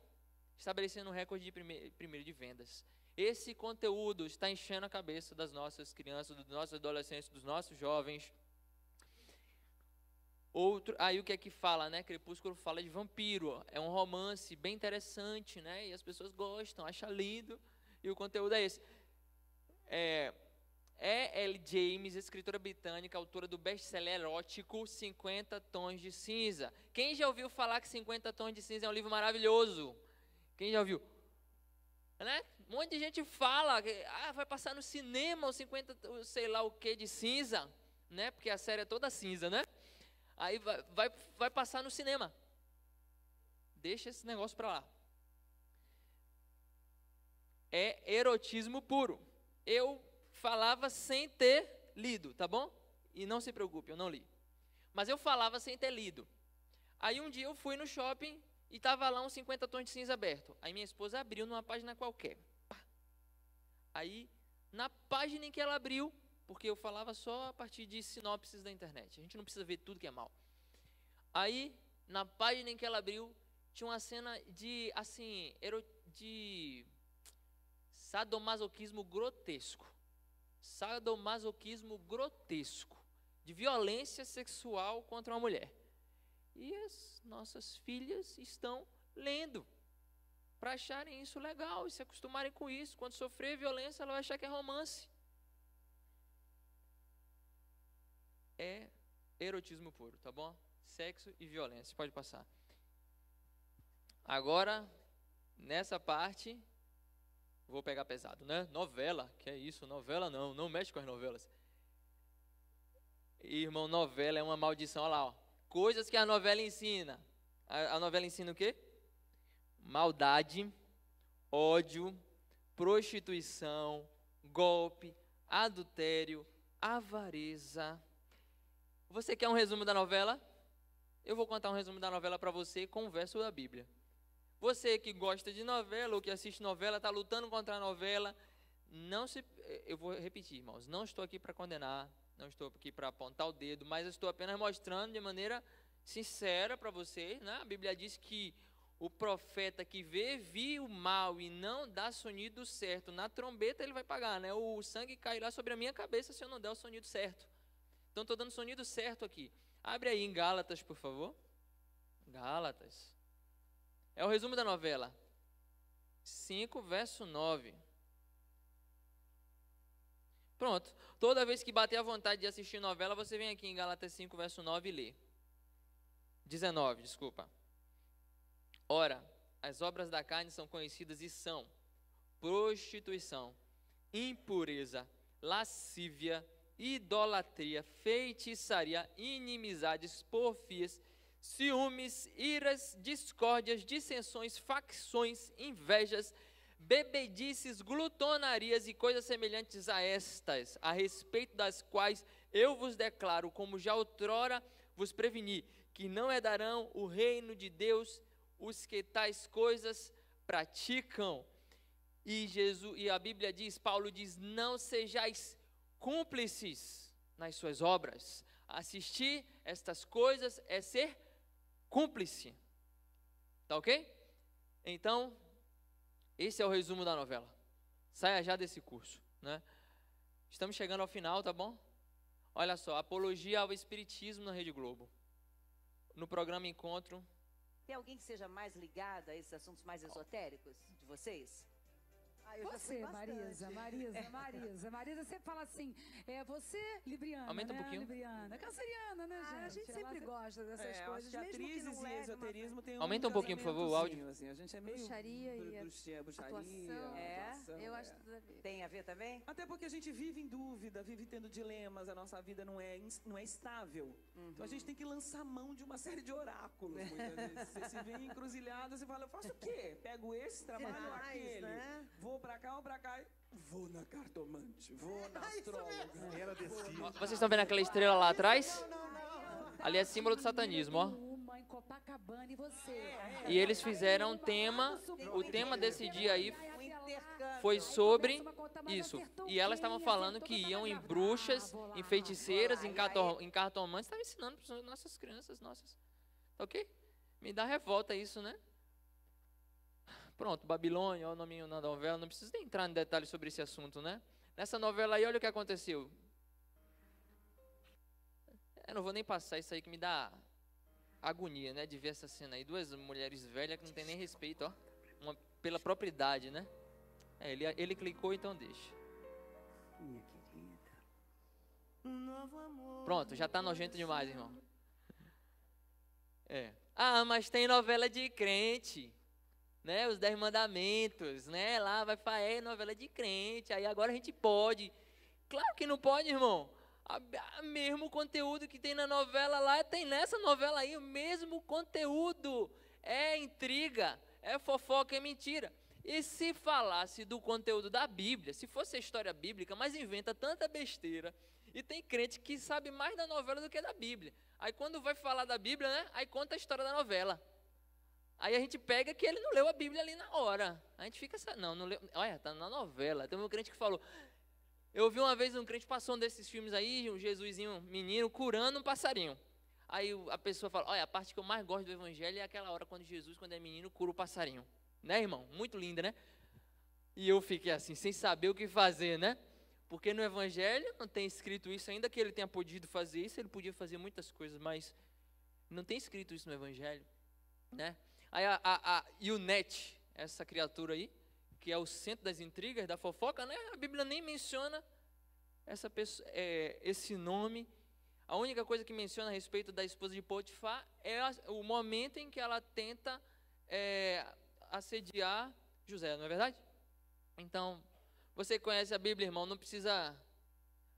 estabelecendo um recorde de primeiro de vendas. Esse conteúdo está enchendo a cabeça das nossas crianças, dos nossos adolescentes, dos nossos jovens. Aí o que é que fala, né? Crepúsculo fala de vampiro. É um romance bem interessante, né? E as pessoas gostam, acham lindo. E o conteúdo é esse. E.L. James, escritora britânica, autora do best-seller erótico 50 Tons de Cinza. Quem já ouviu falar que 50 Tons de Cinza é um livro maravilhoso? Quem já ouviu? Né? Um monte de gente fala que vai passar no cinema o 50, sei lá o que de cinza, né? Porque a série é toda cinza, né? Aí vai passar no cinema. Deixa esse negócio para lá. É erotismo puro. Eu falava sem ter lido, tá bom? E não se preocupe, eu não li. Mas eu falava sem ter lido. Aí um dia eu fui no shopping e estava lá um 50 Tons de Cinza aberto. Aí minha esposa abriu numa página qualquer. Aí, na página em que ela abriu, porque eu falava só a partir de sinopses da internet. A gente não precisa ver tudo que é mal. Aí, na página em que ela abriu, tinha uma cena de, assim, de sadomasoquismo grotesco. Sadomasoquismo grotesco. De violência sexual contra uma mulher. E as nossas filhas estão lendo. Para acharem isso legal e se acostumarem com isso. Quando sofrer violência, ela vai achar que é romance. É erotismo puro, tá bom? Sexo e violência, pode passar. Agora, nessa parte, vou pegar pesado, né? Novela, que é isso? Novela não mexe com as novelas. Irmão, novela é uma maldição, olha lá, ó. Coisas que a novela ensina. A novela ensina o quê? Maldade, ódio, prostituição, golpe, adultério, avareza. Você quer um resumo da novela? Eu vou contar um resumo da novela para você com um verso da Bíblia. Você que gosta de novela ou que assiste novela, está lutando contra a novela, eu vou repetir, irmãos, não estou aqui para condenar, não estou aqui para apontar o dedo, mas eu estou apenas mostrando de maneira sincera para vocês, né? A Bíblia diz que o profeta que viu o mal e não dá sonido certo na trombeta, ele vai pagar, né? O sangue cairá sobre a minha cabeça se eu não der o sonido certo. Então, estou dando o sonido certo aqui. Abre aí em Gálatas, por favor. Gálatas. É o resumo da novela. 5, verso 9. Pronto. Toda vez que bater a vontade de assistir novela, você vem aqui em Gálatas 5, verso 9 e lê. 19, desculpa. Ora, as obras da carne são conhecidas e são prostituição, impureza, lascívia, idolatria, feitiçaria, inimizades, porfias, ciúmes, iras, discórdias, dissensões, facções, invejas, bebedices, glutonarias e coisas semelhantes a estas, a respeito das quais eu vos declaro, como já outrora vos preveni, que não herdarão o reino de Deus os que tais coisas praticam. E a Bíblia diz, Paulo diz, não sejais cúmplices nas suas obras. Assistir estas coisas é ser cúmplice. Tá ok? Então, esse é o resumo da novela. Saia já desse curso, né? Estamos chegando ao final, tá bom? Olha só, apologia ao espiritismo na Rede Globo. No programa Encontro. Tem alguém que seja mais ligado a esses assuntos mais esotéricos de vocês? Você, Marisa sempre fala assim, você, Libriana, aumenta né? um pouquinho. Libriana, canceriana, né, gente? A gente sempre gosta dessas coisas, acho que mesmo que atrizes não e leve esoterismo tem Aumenta um pouquinho, por favor, o áudio. Assim, a gente é meio Bruxaria e bruxaria, atuação, eu acho é. que tudo a ver. Tem a ver também? Até porque a gente vive em dúvida, vive tendo dilemas, a nossa vida não é estável. Então a gente tem que lançar mão de uma série de oráculos, muitas vezes. Você se vê em encruzilhadas e fala, eu faço o quê? Pego esse, trabalho Faz, aquele, né? vou pra cá ou pra cá. Vou na cartomante, vou na astróloga. Vocês estão vendo aquela estrela lá atrás? Ali é símbolo do satanismo, ó. Uma em Copacabana e você. E eles fizeram um tema, o tema desse dia aí Um intercâmbio. foi sobre isso. E elas estavam falando que iam em bruxas, em feiticeiras, em cartomantes, estavam ensinando para as nossas crianças, nossas. Tá ok? Me dá revolta isso, né? Pronto, Babilônia, olha o nominho na novela, não preciso nem entrar em detalhes sobre esse assunto, né? Nessa novela aí, olha o que aconteceu. Eu não vou nem passar isso aí que me dá agonia, né? De ver essa cena aí. Duas mulheres velhas que não tem nem respeito, ó. Uma pela propriedade, né? Ele clicou, então deixa. Minha querida. Um novo amor. Pronto, já tá nojento demais, irmão. Ah, mas tem novela de crente, né? Os 10 mandamentos, né? Lá vai fazer novela de crente. Aí agora a gente pode. Claro que não pode, irmão. Mesmo conteúdo que tem na novela lá, tem nessa novela aí, o mesmo conteúdo. É intriga, é fofoca, é mentira. E se falasse do conteúdo da Bíblia, se fosse a história bíblica, mas inventa tanta besteira, e tem crente que sabe mais da novela do que da Bíblia. Aí quando vai falar da Bíblia, né, aí conta a história da novela. Aí a gente pega que ele não leu a Bíblia ali na hora. A gente fica, não leu, olha, tá na novela. Tem um crente que falou, eu ouvi uma vez um crente passou um desses filmes aí, um Jesusinho menino curando um passarinho. Aí a pessoa fala, olha, a parte que eu mais gosto do evangelho é aquela hora quando Jesus, quando é menino, cura o passarinho. Né, irmão? Muito linda, né? E eu fiquei assim, sem saber o que fazer, né? Porque no evangelho não tem escrito isso, ainda que ele tenha podido fazer isso, ele podia fazer muitas coisas, mas não tem escrito isso no evangelho, né? Aí e o Net, essa criatura aí, que é o centro das intrigas, da fofoca, né? A Bíblia nem menciona essa pessoa, esse nome. A única coisa que menciona a respeito da esposa de Potifar é o momento em que ela tenta assediar José, não é verdade? Então, você conhece a Bíblia, irmão, não precisa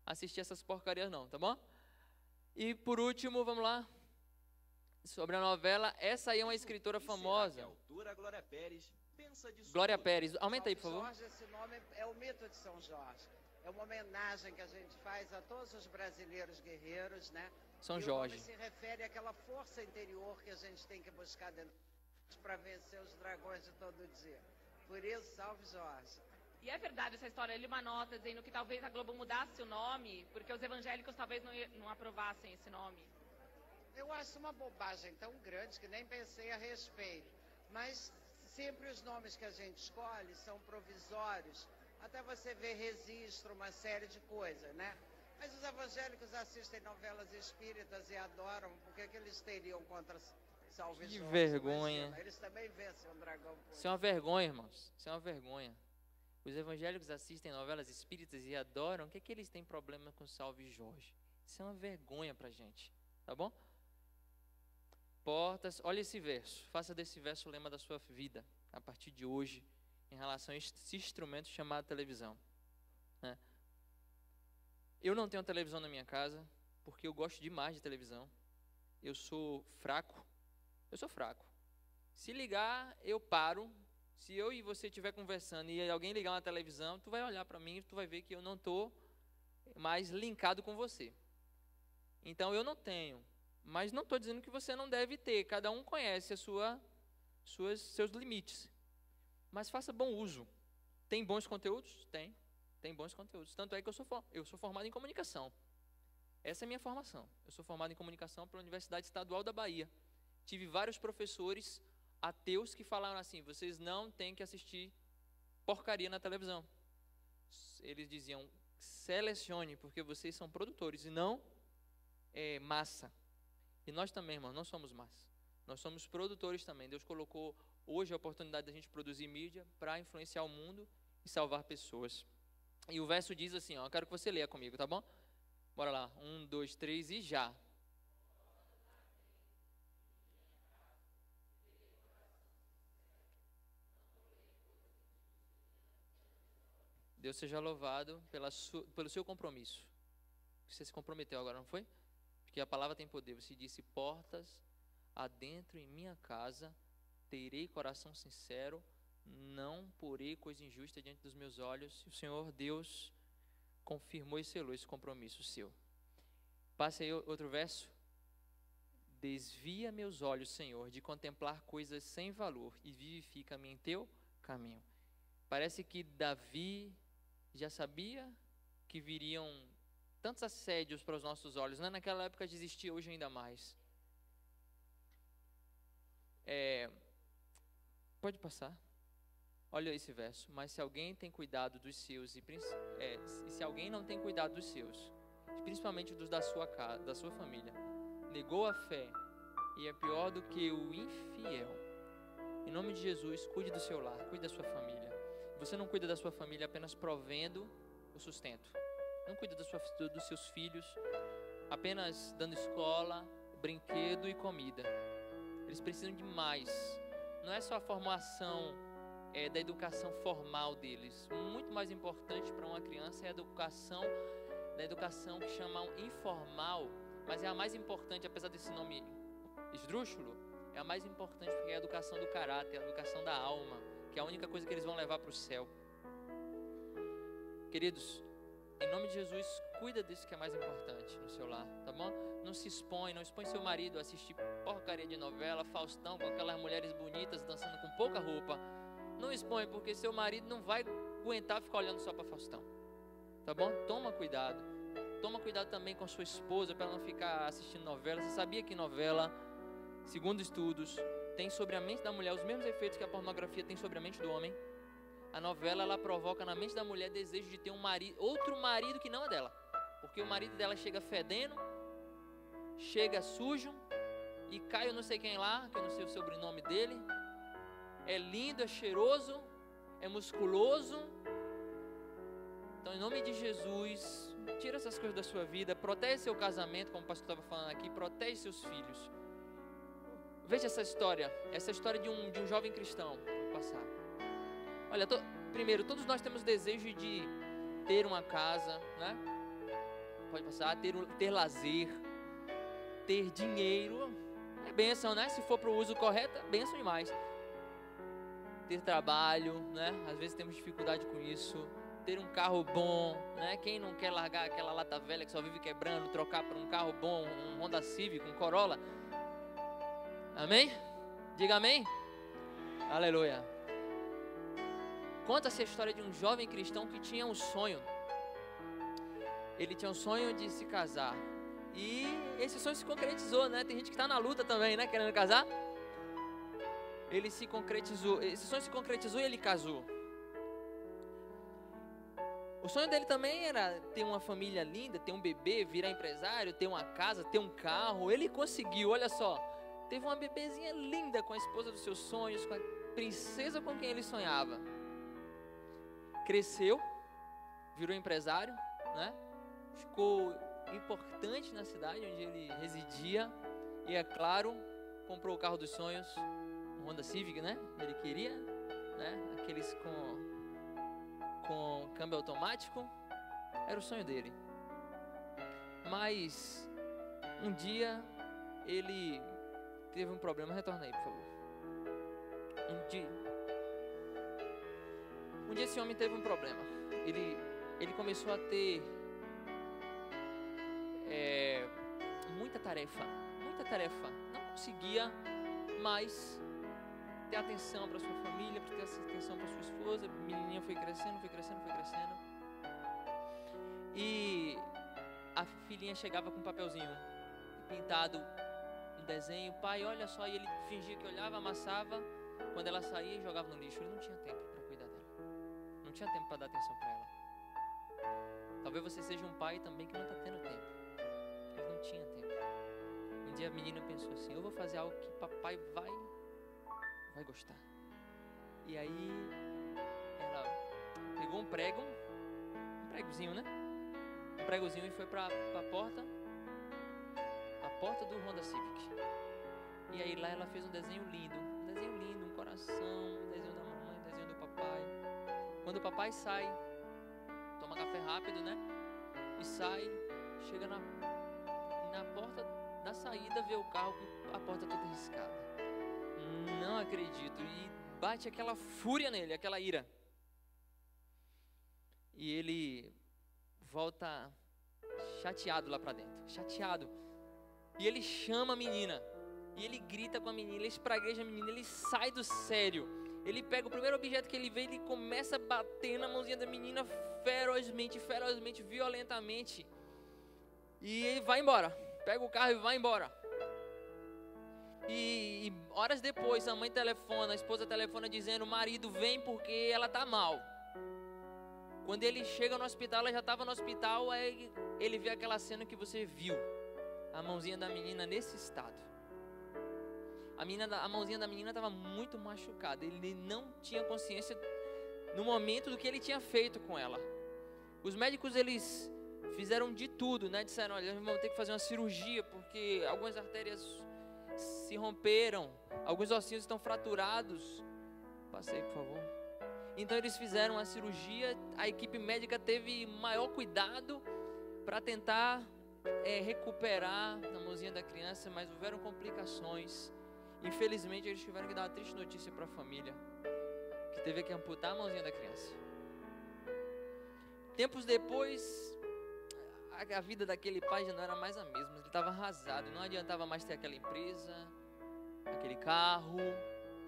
assistir essas porcarias não, tá bom? E por último, vamos lá, sobre a novela, essa aí é uma escritora famosa. Glória Pérez pensa disso. Glória Pérez, aumenta aí, por favor. Jorge, esse nome é o mito de São Jorge. É uma homenagem que a gente faz a todos os brasileiros guerreiros, né? São Jorge. O nome se refere àquela força interior que a gente tem que buscar dentro para vencer os dragões de todo dia. Por isso, salve Jorge. E é verdade essa história, ele uma nota dizendo que talvez a Globo mudasse o nome, porque os evangélicos talvez não aprovassem esse nome. Eu acho uma bobagem tão grande que nem pensei a respeito. Mas sempre os nomes que a gente escolhe são provisórios, até você ver registro, uma série de coisas, né? Mas os evangélicos assistem novelas espíritas e adoram, por que eles teriam contra Salve Jorge? Que vergonha. Imagina, eles também vencem um dragão. Isso é uma vergonha, irmãos. Isso é uma vergonha. Os evangélicos assistem novelas espíritas e adoram. O que é que eles têm problema com Salve Jorge? Isso é uma vergonha pra gente, tá bom? Portas, olha esse verso. Faça desse verso o lema da sua vida, a partir de hoje, em relação a esse instrumento chamado televisão, né? Eu não tenho televisão na minha casa, porque eu gosto demais de televisão. Eu sou fraco. Se ligar, eu paro. Se eu e você estiver conversando e alguém ligar uma televisão, tu vai olhar para mim e tu vai ver que eu não estou mais linkado com você. Então eu não tenho, mas não estou dizendo que você não deve ter. Cada um conhece seus limites. Mas faça bom uso. Tem bons conteúdos? Tem bons conteúdos. Tanto é que eu sou formado em comunicação. Essa é a minha formação. Eu sou formado em comunicação pela Universidade Estadual da Bahia. Tive vários professores ateus que falaram assim: vocês não têm que assistir porcaria na televisão. Eles diziam: selecione, porque vocês são produtores e não massa. E nós também, irmão, não somos massa. Nós somos produtores também. Deus colocou hoje a oportunidade da gente produzir mídia para influenciar o mundo e salvar pessoas. E o verso diz assim, ó, eu quero que você leia comigo, tá bom? Bora lá, 1, 2, 3 e já. Deus seja louvado pelo seu compromisso. Você se comprometeu agora, não foi? Porque a palavra tem poder. Você disse: portas adentro em minha casa, terei coração sincero, não porei coisa injusta diante dos meus olhos. E o Senhor Deus confirmou e selou esse compromisso seu. Passe aí outro verso. Desvia meus olhos, Senhor, de contemplar coisas sem valor e vivifica-me em teu caminho. Parece que Davi já sabia que viriam tantos assédios para os nossos olhos, né? Naquela época existia, hoje ainda mais. Pode passar. Olha esse verso. Mas se alguém tem cuidado dos seus e se alguém não tem cuidado dos seus, principalmente dos da sua casa, da sua família, negou a fé e é pior do que o infiel. Em nome de Jesus, cuide do seu lar, cuide da sua família. Você não cuida da sua família apenas provendo o sustento. Não cuida dos seus filhos apenas dando escola, brinquedo e comida. Eles precisam de mais. Não é só a formação da educação formal deles. Muito mais importante para uma criança é a educação que chamam informal, mas é a mais importante, apesar desse nome esdrúxulo, é a mais importante porque é a educação do caráter, a educação da alma, que é a única coisa que eles vão levar para o céu. Queridos, em nome de Jesus, cuida disso que é mais importante no seu lar, tá bom? Não expõe seu marido a assistir porcaria de novela, Faustão, com aquelas mulheres bonitas dançando com pouca roupa. Não expõe, porque seu marido não vai aguentar ficar olhando só para Faustão, tá bom? Toma cuidado também com sua esposa, para ela não ficar assistindo novela. Você sabia que novela, segundo estudos, tem sobre a mente da mulher os mesmos efeitos que a pornografia tem sobre a mente do homem? A novela, ela provoca na mente da mulher desejo de ter outro marido que não é dela, porque o marido dela chega fedendo, chega sujo, e Caio não sei quem lá, que eu não sei o sobrenome dele, é lindo, é cheiroso, é musculoso. Então, em nome de Jesus, tira essas coisas da sua vida, protege seu casamento, como o pastor estava falando aqui, protege seus filhos. Veja essa história de um jovem cristão. Vou passar. Olha, primeiro, todos nós temos desejo de ter uma casa, né? Pode passar, ter lazer, ter dinheiro. É bênção, né? Se for para o uso correto, é bênção demais. Ter trabalho, né? Às vezes temos dificuldade com isso. Ter um carro bom, né? Quem não quer largar aquela lata velha que só vive quebrando, trocar por um carro bom, um Honda Civic, um Corolla. Amém? Diga amém. Aleluia. Conta-se a história de um jovem cristão que tinha um sonho. Ele tinha um sonho de se casar. E esse sonho se concretizou, né? Tem gente que está na luta também, né? Querendo casar. Ele se concretizou. Esse sonho se concretizou e ele casou. O sonho dele também era ter uma família linda, ter um bebê, virar empresário, ter uma casa, ter um carro. Ele conseguiu, olha só. Teve uma bebezinha linda com a esposa dos seus sonhos, com a princesa com quem ele sonhava. cresceu, virou empresário, né? Ficou importante na cidade onde ele residia e, é claro, comprou o carro dos sonhos, um Honda Civic, né? Ele queria, né? Aqueles com câmbio automático, era o sonho dele. Mas um dia ele teve um problema. Retorna aí, por favor. Um dia esse homem teve um problema. Ele começou a ter muita tarefa. Não conseguia mais ter atenção para sua família, para ter atenção para sua esposa. A menininha foi crescendo. E a filhinha chegava com um papelzinho pintado, um desenho. Pai, olha só. E ele fingia que olhava, amassava. Quando ela saía e jogava no lixo. Ele não tinha tempo para cuidar dela. Não tinha tempo para dar atenção para ela. Talvez você seja um pai também que não está tendo tempo. Ele não tinha tempo. Um dia a menina pensou assim: eu vou fazer algo que papai vai gostar. E aí ela pegou um pregozinho, né? Um pregozinho e foi para a porta do Honda Civic. E aí lá ela fez um desenho lindo, um coração, um desenho da mamãe, um desenho do papai. Quando o papai sai, toma café rápido, né? E sai, chega na porta da saída, vê o carro com a porta toda riscada. Não acredito. E bate aquela fúria nele, aquela ira. E ele volta chateado lá pra dentro. Chateado. E ele chama a menina. E ele grita com a menina, ele espragueja a menina, ele sai do sério. Ele pega o primeiro objeto que ele vê, ele começa a bater na mãozinha da menina ferozmente, violentamente. E ele vai embora. Pega o carro e vai embora. E horas depois a mãe telefona, a esposa telefona dizendo: o marido vem porque ela tá mal. Quando ele chega no hospital, ela já estava no hospital, aí ele vê aquela cena que você viu. A mãozinha da menina nesse estado. A mãozinha da menina estava muito machucada. Ele não tinha consciência no momento do que ele tinha feito com ela. Os médicos, eles fizeram de tudo, né? Disseram: olha, vamos ter que fazer uma cirurgia porque algumas artérias se romperam, alguns ossinhos estão fraturados. Passei, por favor. Então eles fizeram a cirurgia. A equipe médica teve maior cuidado para tentar recuperar a mãozinha da criança, mas houveram complicações. Infelizmente eles tiveram que dar uma triste notícia para a família, que teve que amputar a mãozinha da criança. Tempos depois, a vida daquele pai já não era mais a mesma. Ele estava arrasado, não adiantava mais ter aquela empresa, aquele carro,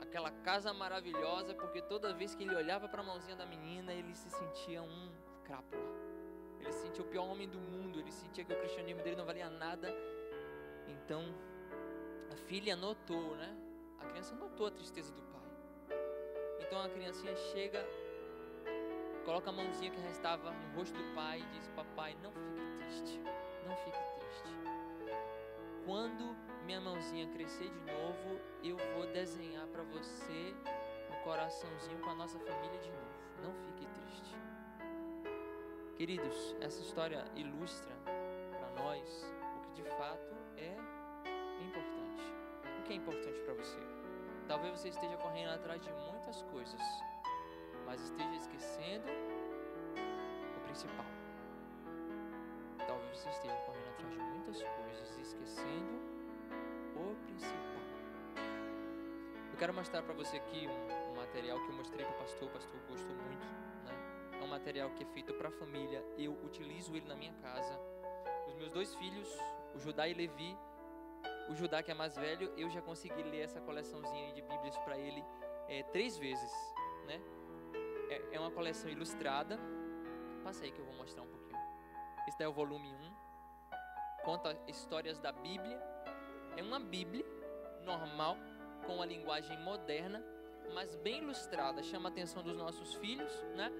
aquela casa maravilhosa, porque toda vez que ele olhava para a mãozinha da menina, ele se sentia um crápula. Ele se sentia o pior homem do mundo, ele sentia que o cristianismo dele não valia nada. Então a filha notou, né? A criança notou a tristeza do pai. Então a criancinha chega, coloca a mãozinha que restava no rosto do pai e diz: papai, não fique triste, não fique triste. Quando minha mãozinha crescer de novo, eu vou desenhar para você um coraçãozinho com a nossa família de novo. Não fique triste. Queridos, essa história ilustra para nós o que de fato é importante. O que é importante para você? Talvez você esteja correndo atrás de muitas coisas, mas esteja esquecendo o principal. Talvez você esteja correndo atrás de muitas coisas e esquecendo o principal. Eu quero mostrar para você aqui um material que eu mostrei para o pastor gostou muito, né? É um material que é feito para a família. Eu utilizo ele na minha casa. Os meus dois filhos, o Judá e Levi. O Judá, que é mais velho, eu já consegui ler essa coleçãozinha de Bíblias para ele 3 vezes, né? É uma coleção ilustrada. Passa aí que eu vou mostrar um pouquinho. Esse daí é o volume 1. Conta histórias da Bíblia. É uma Bíblia normal, com uma linguagem moderna, mas bem ilustrada. Chama a atenção dos nossos filhos, né?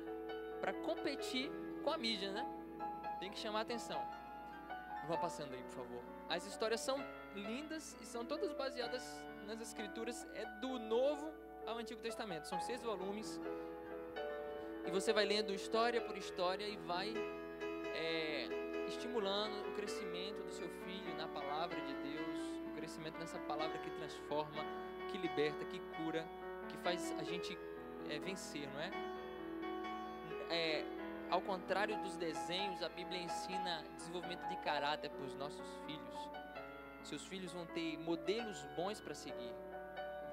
Para competir com a mídia, né? Tem que chamar a atenção. Vá passando aí, por favor. As histórias são lindas e são todas baseadas nas escrituras do Novo ao Antigo Testamento. São 6 volumes. E você vai lendo história por história e vai estimulando o crescimento do seu filho na palavra de Deus, o crescimento nessa palavra que transforma, que liberta, que cura, que faz a gente vencer, não é? Ao contrário dos desenhos, a Bíblia ensina desenvolvimento de caráter para os nossos filhos. Seus filhos vão ter modelos bons para seguir.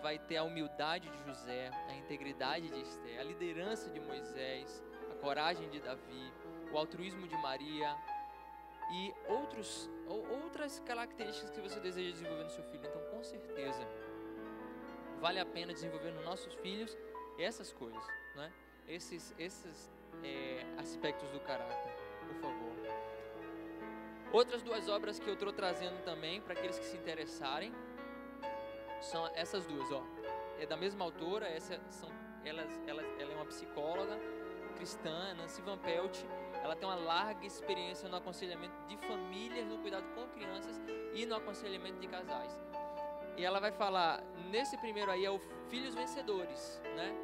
Vai ter a humildade de José, a integridade de Esther, a liderança de Moisés, a coragem de Davi, o altruísmo de Maria e outras características que você deseja desenvolver no seu filho. Então, com certeza, vale a pena desenvolver nos nossos filhos essas coisas, né? Esses aspectos do caráter, por favor. Outras duas obras que eu estou trazendo também para aqueles que se interessarem são essas duas, ó. É da mesma autora, ela é uma psicóloga cristã, Nancy Van Pelt. Ela tem uma larga experiência no aconselhamento de famílias, no cuidado com crianças e no aconselhamento de casais. E ela vai falar, nesse primeiro aí é o Filhos Vencedores, né?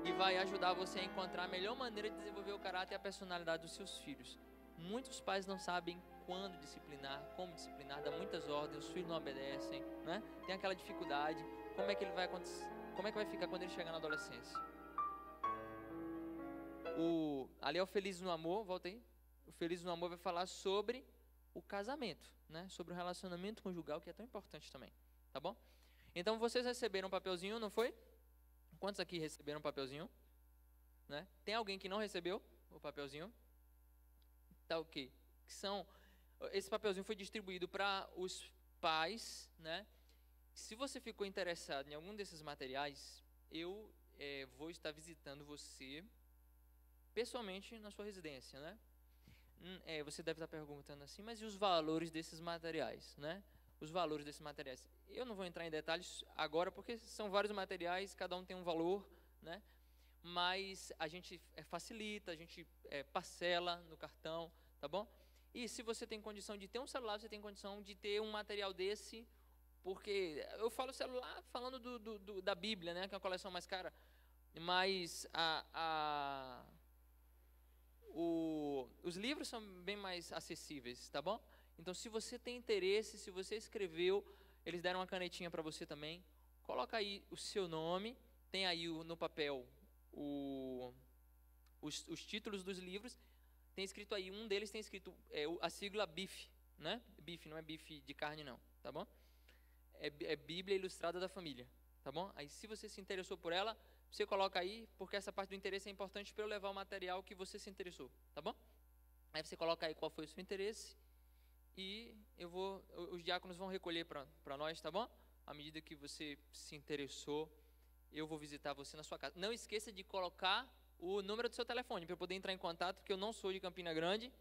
E vai ajudar você a encontrar a melhor maneira de desenvolver o caráter e a personalidade dos seus filhos. Muitos pais não sabem quando disciplinar, como disciplinar, dá muitas ordens, os filhos não obedecem, né? Tem aquela dificuldade, como é que vai ficar quando ele chegar na adolescência? Ali é o Feliz no Amor, volta aí. O Feliz no Amor vai falar sobre o casamento, né? Sobre o relacionamento conjugal, que é tão importante também, tá bom? Então vocês receberam um papelzinho, não foi? Quantos aqui receberam um papelzinho? Né? Tem alguém que não recebeu o papelzinho? Tá ok. Esse papelzinho foi distribuído para os pais, né? Se você ficou interessado em algum desses materiais, eu vou estar visitando você pessoalmente na sua residência, né? Você deve estar perguntando assim, mas e os valores desses materiais, né? Os valores desses materiais. Eu não vou entrar em detalhes agora, porque são vários materiais, cada um tem um valor, né? Mas a gente facilita, a gente parcela no cartão, tá bom? E se você tem condição de ter um celular, você tem condição de ter um material desse, porque eu falo celular falando da Bíblia, né? Que é uma coleção mais cara, mas os livros são bem mais acessíveis, tá bom? Então, se você tem interesse, se você escreveu, eles deram uma canetinha para você também. Coloca aí o seu nome, tem aí no papel os títulos dos livros. Tem escrito aí, um deles tem escrito a sigla BIF, né? BIF, não é bife de carne não, tá bom? É Bíblia Ilustrada da Família, tá bom? Aí, se você se interessou por ela, você coloca aí, porque essa parte do interesse é importante para eu levar o material que você se interessou, tá bom? Aí você coloca aí qual foi o seu interesse e os diáconos vão recolher para nós, tá bom? À medida que você se interessou, eu vou visitar você na sua casa. Não esqueça de colocar o número do seu telefone para eu poder entrar em contato, porque eu não sou de Campina Grande,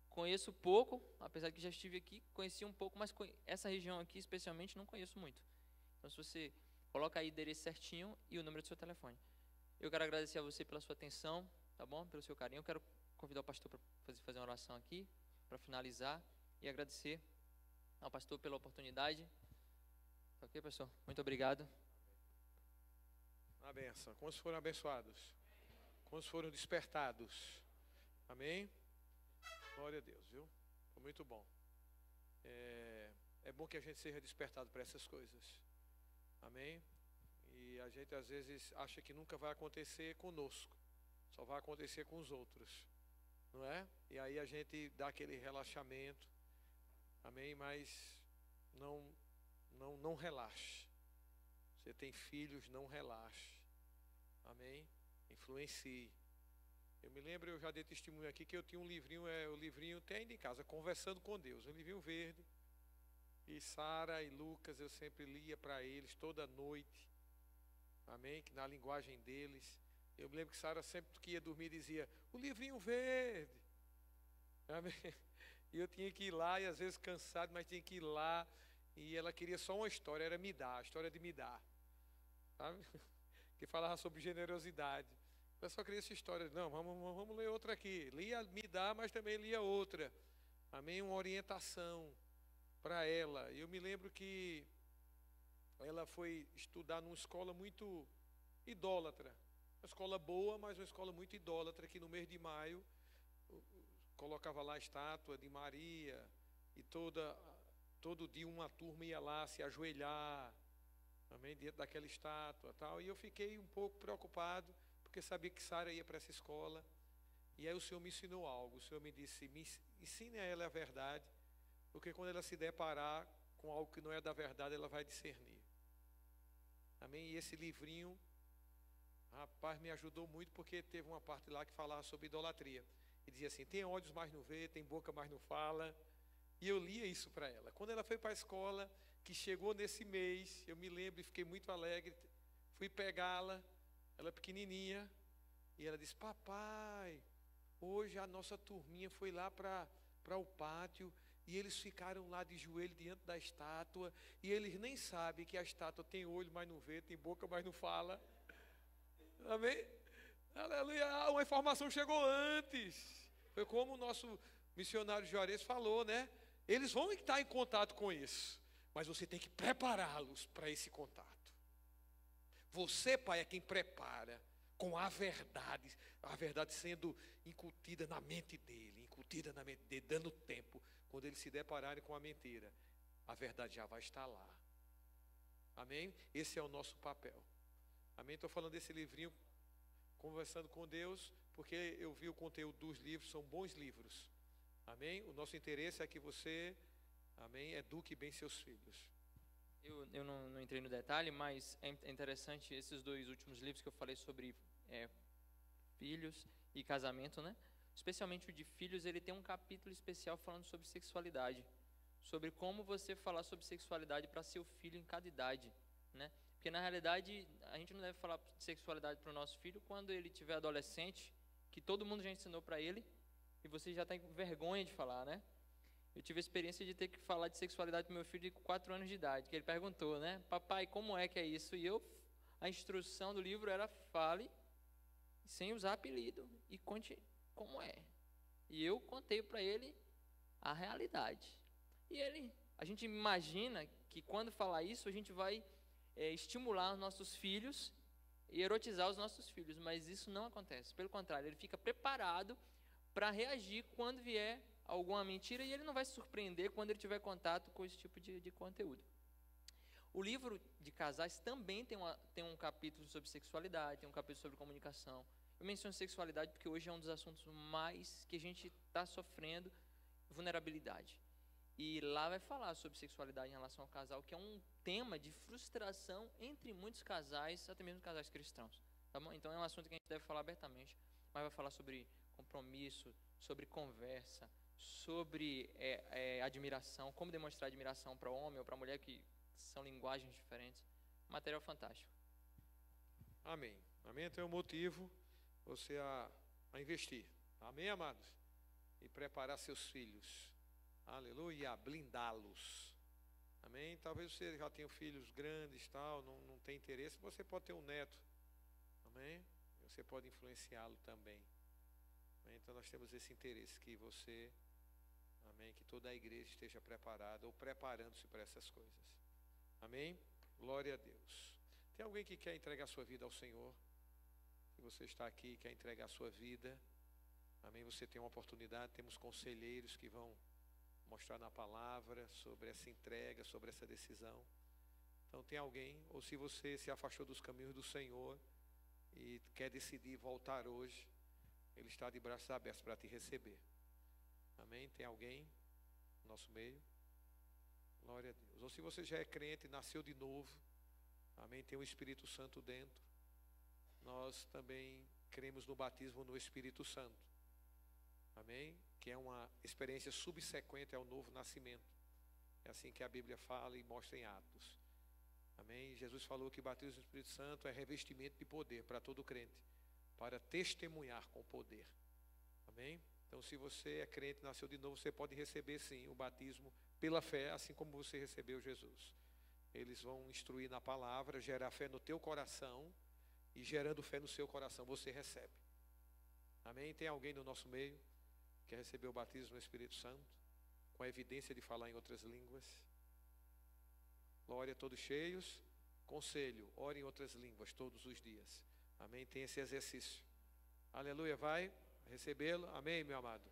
conheço pouco, apesar de que já estive aqui, conheci um pouco, mas essa região aqui especialmente não conheço muito. Então, se você coloca aí o endereço certinho e o número do seu telefone. Eu quero agradecer a você pela sua atenção, tá bom? Pelo seu carinho. Eu quero convidar o pastor para fazer uma oração aqui, para finalizar, e agradecer ao pastor pela oportunidade. Tá ok, pastor? Muito obrigado. Uma benção. Quantos foram abençoados? Quantos foram despertados? Amém? Glória a Deus, viu? Foi muito bom. É bom que a gente seja despertado para essas coisas. Amém? E a gente às vezes acha que nunca vai acontecer conosco. Só vai acontecer com os outros. Não é? E aí a gente dá aquele relaxamento. Amém? Mas não relaxe. Você tem filhos, não relaxe. Amém? Influencie. Eu me lembro, eu já dei testemunho aqui que eu tinha um livrinho, o livrinho tem ainda em casa, Conversando com Deus, um livrinho verde. E Sara e Lucas eu sempre lia para eles toda noite. Amém? Que na linguagem deles. Eu me lembro que Sara sempre que ia dormir dizia, o livrinho verde. Amém? E eu tinha que ir lá, e às vezes cansado, mas tinha que ir lá. E ela queria só uma história, era Midá, a história de Midá. Sabe? Que falava sobre generosidade. Eu só queria essa história. Não, vamos ler outra aqui. Lia Midá, mas também lia outra. Amém? Uma orientação para ela. Eu me lembro que ela foi estudar numa escola muito idólatra. Uma escola boa, mas uma escola muito idólatra, que no mês de maio colocava lá a estátua de Maria, e todo dia uma turma ia lá se ajoelhar, amém, diante daquela estátua, tal. E eu fiquei um pouco preocupado, porque sabia que Sara ia para essa escola. E aí o Senhor me ensinou algo. O Senhor me disse: ensine a ela a verdade, porque quando ela se deparar com algo que não é da verdade, ela vai discernir. Amém? E esse livrinho, rapaz, me ajudou muito, porque teve uma parte lá que falava sobre idolatria. E dizia assim: tem olhos, mas não vê, tem boca, mas não fala. E eu lia isso para ela. Quando ela foi para a escola, que chegou nesse mês, eu me lembro e fiquei muito alegre. Fui pegá-la, ela pequenininha, e ela disse: papai, hoje a nossa turminha foi lá para o pátio, e eles ficaram lá de joelho diante da estátua, e eles nem sabem que a estátua tem olho, mas não vê, tem boca, mas não fala. Amém? Aleluia. Uma informação chegou antes. Foi como o nosso missionário Juarez falou, né? Eles vão estar em contato com isso, mas você tem que prepará-los para esse contato. Você, pai, é quem prepara com a verdade sendo incutida na mente dele, dando tempo. Quando eles se depararem com a mentira, a verdade já vai estar lá. Amém? Esse é o nosso papel. Amém? Estou falando desse livrinho, Conversando com Deus, porque eu vi o conteúdo dos livros, são bons livros. Amém? O nosso interesse é que você, amém, eduque bem seus filhos. Eu não entrei no detalhe, mas é interessante esses dois últimos livros que eu falei sobre filhos e casamento, né? Especialmente o de filhos, ele tem um capítulo especial falando sobre sexualidade, sobre como você falar sobre sexualidade para seu filho em cada idade, né? Porque na realidade a gente não deve falar de sexualidade para o nosso filho quando ele tiver adolescente, que todo mundo já ensinou para ele e você já tem vergonha de falar, né? Eu tive a experiência de ter que falar de sexualidade para meu filho com 4 anos de idade, que ele perguntou, né? Papai, como é que é isso? E a instrução do livro era: fale sem usar apelido e conte como é. E eu contei para ele a realidade. E a gente imagina que quando falar isso, a gente vai estimular os nossos filhos e erotizar os nossos filhos, mas isso não acontece. Pelo contrário, ele fica preparado para reagir quando vier alguma mentira, e ele não vai se surpreender quando ele tiver contato com esse tipo de conteúdo. O livro de casais também tem um capítulo sobre sexualidade, tem um capítulo sobre comunicação. Eu menciono sexualidade porque hoje é um dos assuntos mais que a gente está sofrendo, vulnerabilidade. E lá vai falar sobre sexualidade em relação ao casal, que é um tema de frustração entre muitos casais, até mesmo casais cristãos. Tá bom? Então é um assunto que a gente deve falar abertamente, mas vai falar sobre compromisso, sobre conversa, sobre admiração, como demonstrar admiração para o homem ou para a mulher, que são linguagens diferentes. Material fantástico. Amém. Amém. Então é um motivo você a investir. Amém, amados? E preparar seus filhos. Aleluia. Blindá-los. Amém? Talvez você já tenha filhos grandes, tal, não tem interesse. Você pode ter um neto. Amém? Você pode influenciá-lo também. Amém? Então nós temos esse interesse que você, amém, que toda a igreja esteja preparada ou preparando-se para essas coisas. Amém? Glória a Deus. Tem alguém que quer entregar sua vida ao Senhor? Se você está aqui e quer entregar sua vida, amém, você tem uma oportunidade. Temos conselheiros que vão mostrar na palavra sobre essa entrega, sobre essa decisão. Então tem alguém, ou se você se afastou dos caminhos do Senhor e quer decidir voltar hoje, Ele está de braços abertos para te receber. Amém? Tem alguém no nosso meio? Glória a Deus. Ou se você já é crente e nasceu de novo, amém, tem o Espírito Santo dentro, nós também cremos no batismo no Espírito Santo. Amém? Que é uma experiência subsequente ao novo nascimento. É assim que a Bíblia fala e mostra em Atos. Amém? Jesus falou que o batismo no Espírito Santo é revestimento de poder para todo crente, para testemunhar com poder. Amém? Então, se você é crente, nasceu de novo, você pode receber sim o batismo pela fé, assim como você recebeu Jesus. Eles vão instruir na palavra, gerar fé no teu coração, e gerando fé no seu coração, você recebe. Amém? Tem alguém no nosso meio que recebeu o batismo no Espírito Santo, com a evidência de falar em outras línguas? Glória, todos cheios. Conselho, ore em outras línguas todos os dias. Amém? Tem esse exercício. Aleluia, vai recebê-lo. Amém, meu amado.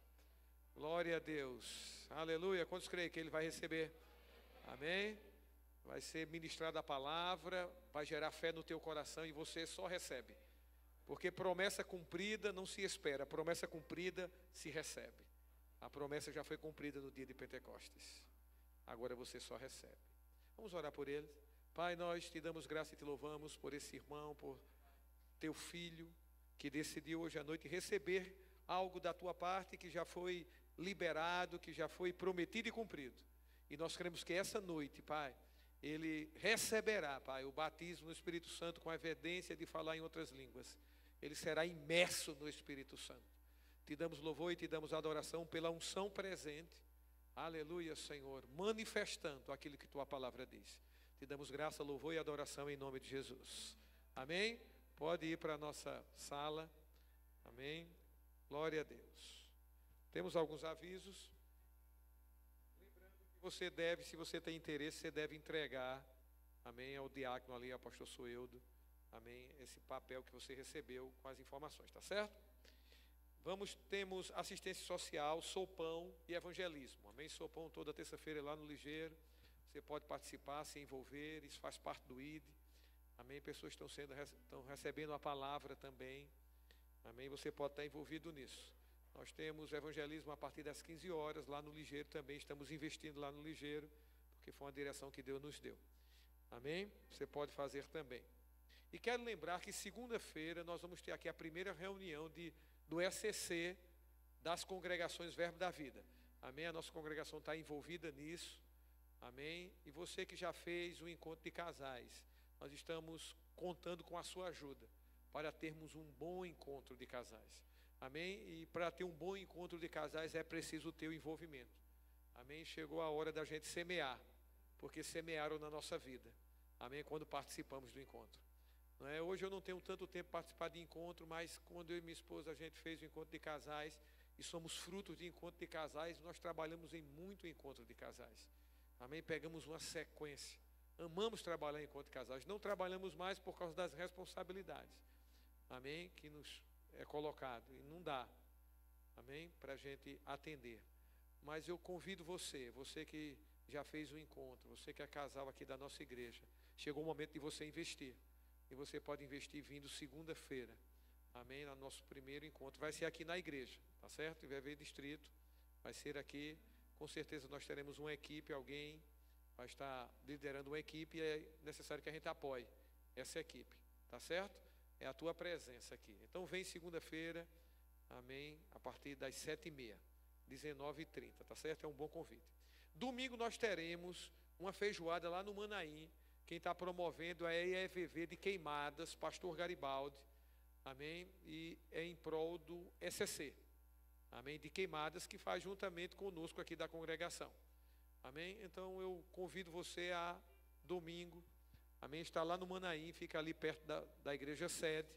Glória a Deus. Aleluia. Quantos creem que ele vai receber? Amém. Vai ser ministrada a palavra, vai gerar fé no teu coração e você só recebe. Porque promessa cumprida não se espera, promessa cumprida se recebe. A promessa já foi cumprida no dia de Pentecostes. Agora você só recebe. Vamos orar por ele. Pai, nós te damos graça e te louvamos por esse irmão, por teu filho, que decidiu hoje à noite receber algo da tua parte que já foi liberado, que já foi prometido e cumprido. E nós queremos que essa noite, Pai, ele receberá, Pai, o batismo no Espírito Santo com a evidência de falar em outras línguas. Ele será imerso no Espírito Santo. Te damos louvor e te damos adoração pela unção presente. Aleluia, Senhor, manifestando aquilo que tua palavra diz. Te damos graça, louvor e adoração em nome de Jesus. Amém? Pode ir para a nossa sala. Amém? Glória a Deus. Temos alguns avisos. Lembrando que você deve, se você tem interesse, você deve entregar, amém, ao diácono ali, ao pastor Soeldo, amém, esse papel que você recebeu com as informações, tá certo? Temos assistência social, sopão e evangelismo, amém? Sopão toda terça-feira lá no Ligeiro. Você pode participar, se envolver, isso faz parte do ID. Amém? Pessoas estão recebendo a palavra também. Amém? Você pode estar envolvido nisso. Nós temos evangelismo a partir das 15 horas lá no Ligeiro também. Estamos investindo lá no Ligeiro, porque foi uma direção que Deus nos deu. Amém? Você pode fazer também. E quero lembrar que segunda-feira nós vamos ter aqui a primeira reunião do ECC das congregações Verbo da Vida. Amém? A nossa congregação está envolvida nisso. Amém? E você que já fez o encontro de casais, nós estamos contando com a sua ajuda para termos um bom encontro de casais. Amém? E para ter um bom encontro de casais é preciso o teu envolvimento. Amém? Chegou a hora da gente semear, porque semearam na nossa vida. Amém? Quando participamos do encontro. Não é? Hoje eu não tenho tanto tempo para participar de encontro, mas quando eu e minha esposa a gente fez o encontro de casais, e somos frutos de encontro de casais, nós trabalhamos em muito encontro de casais. Amém? Pegamos uma sequência. Amamos trabalhar em encontro de casais. Não trabalhamos mais por causa das responsabilidades. Amém? Que nos é colocado. E não dá. Amém? Para a gente atender. Mas eu convido você que já fez um encontro, você que é casal aqui da nossa igreja, chegou o momento de você investir. E você pode investir vindo segunda-feira. Amém? No nosso primeiro encontro. Vai ser aqui na igreja. Tá certo? Vai haver distrito. Vai ser aqui. Com certeza nós teremos uma equipe, alguém vai estar liderando uma equipe e é necessário que a gente apoie essa equipe, tá certo? É a tua presença aqui. Então vem segunda-feira, amém, a partir das 7h30, 19h30, tá certo? É um bom convite. Domingo nós teremos uma feijoada lá no Manaim. Quem está promovendo é a EVV de Queimadas, pastor Garibaldi, amém? E é em prol do ECC. Amém? De Queimadas, que faz juntamente conosco aqui da congregação. Amém? Então eu convido você a domingo, amém? Está lá no Manaim, fica ali perto da igreja sede.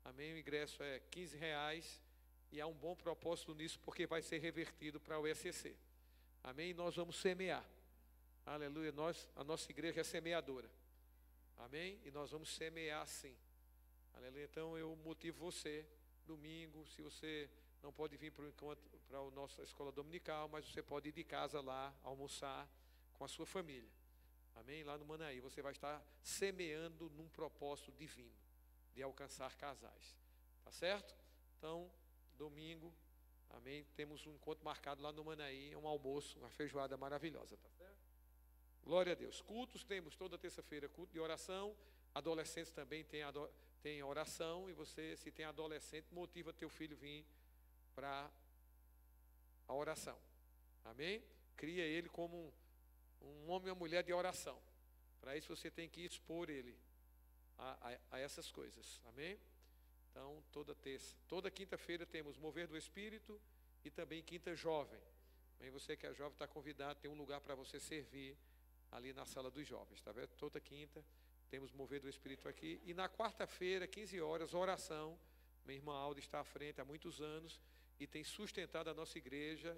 Amém? O ingresso é R$15 e há um bom propósito nisso, porque vai ser revertido para o ECC. Amém? E nós vamos semear. Aleluia. A nossa igreja é semeadora. Amém? E nós vamos semear sim. Aleluia. Então eu motivo você, domingo, se você não pode vir para o encontro, para a nossa escola dominical, mas você pode ir de casa lá, almoçar com a sua família. Amém? Lá no Manaí, você vai estar semeando num propósito divino, de alcançar casais. Tá certo? Então, domingo, amém? Temos um encontro marcado lá no Manaí, um almoço, uma feijoada maravilhosa, tá certo? Glória a Deus. Cultos temos toda terça-feira, culto de oração. Adolescentes também tem oração, e você, se tem adolescente, motiva teu filho a vir para a oração. Amém? Cria ele como um homem e uma mulher de oração. Para isso você tem que expor ele a essas coisas. Amém? Então, toda quinta-feira temos Mover do Espírito e também Quinta Jovem. Amém? Você que é jovem está convidado, tem um lugar para você servir ali na sala dos jovens, tá vendo? Toda quinta temos Mover do Espírito aqui. E na quarta-feira, 15 horas, oração. Minha irmã Alda está à frente há muitos anos e tem sustentado a nossa igreja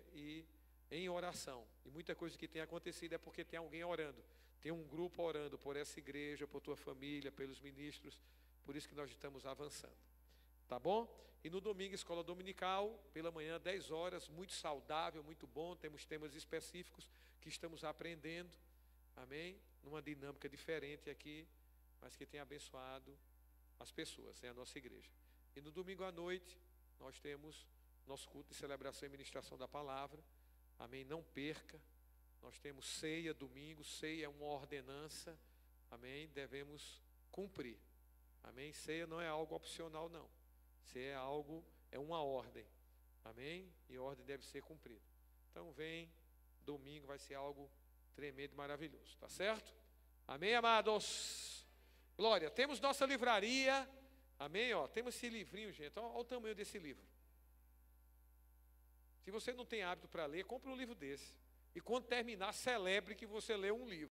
em oração. E muita coisa que tem acontecido é porque tem alguém orando. Tem um grupo orando por essa igreja, por tua família, pelos ministros. Por isso que nós estamos avançando. Tá bom? E no domingo, escola dominical, pela manhã, 10 horas, muito saudável, muito bom. Temos temas específicos que estamos aprendendo. Amém? Numa dinâmica diferente aqui, mas que tem abençoado as pessoas, a nossa igreja. E no domingo à noite, nós temos nosso culto de celebração e ministração da palavra. Amém? Não perca. Nós temos ceia domingo. Ceia é uma ordenança. Amém? Devemos cumprir. Amém? Ceia não é algo opcional, não. Ceia é algo, é uma ordem. Amém? E a ordem deve ser cumprida. Então vem, domingo vai ser algo tremendo e maravilhoso. Tá certo? Amém, amados? Glória. Temos nossa livraria. Amém? Ó, temos esse livrinho, gente. Olha o tamanho desse livro. Se você não tem hábito para ler, compre um livro desse. E quando terminar, celebre que você leu um livro.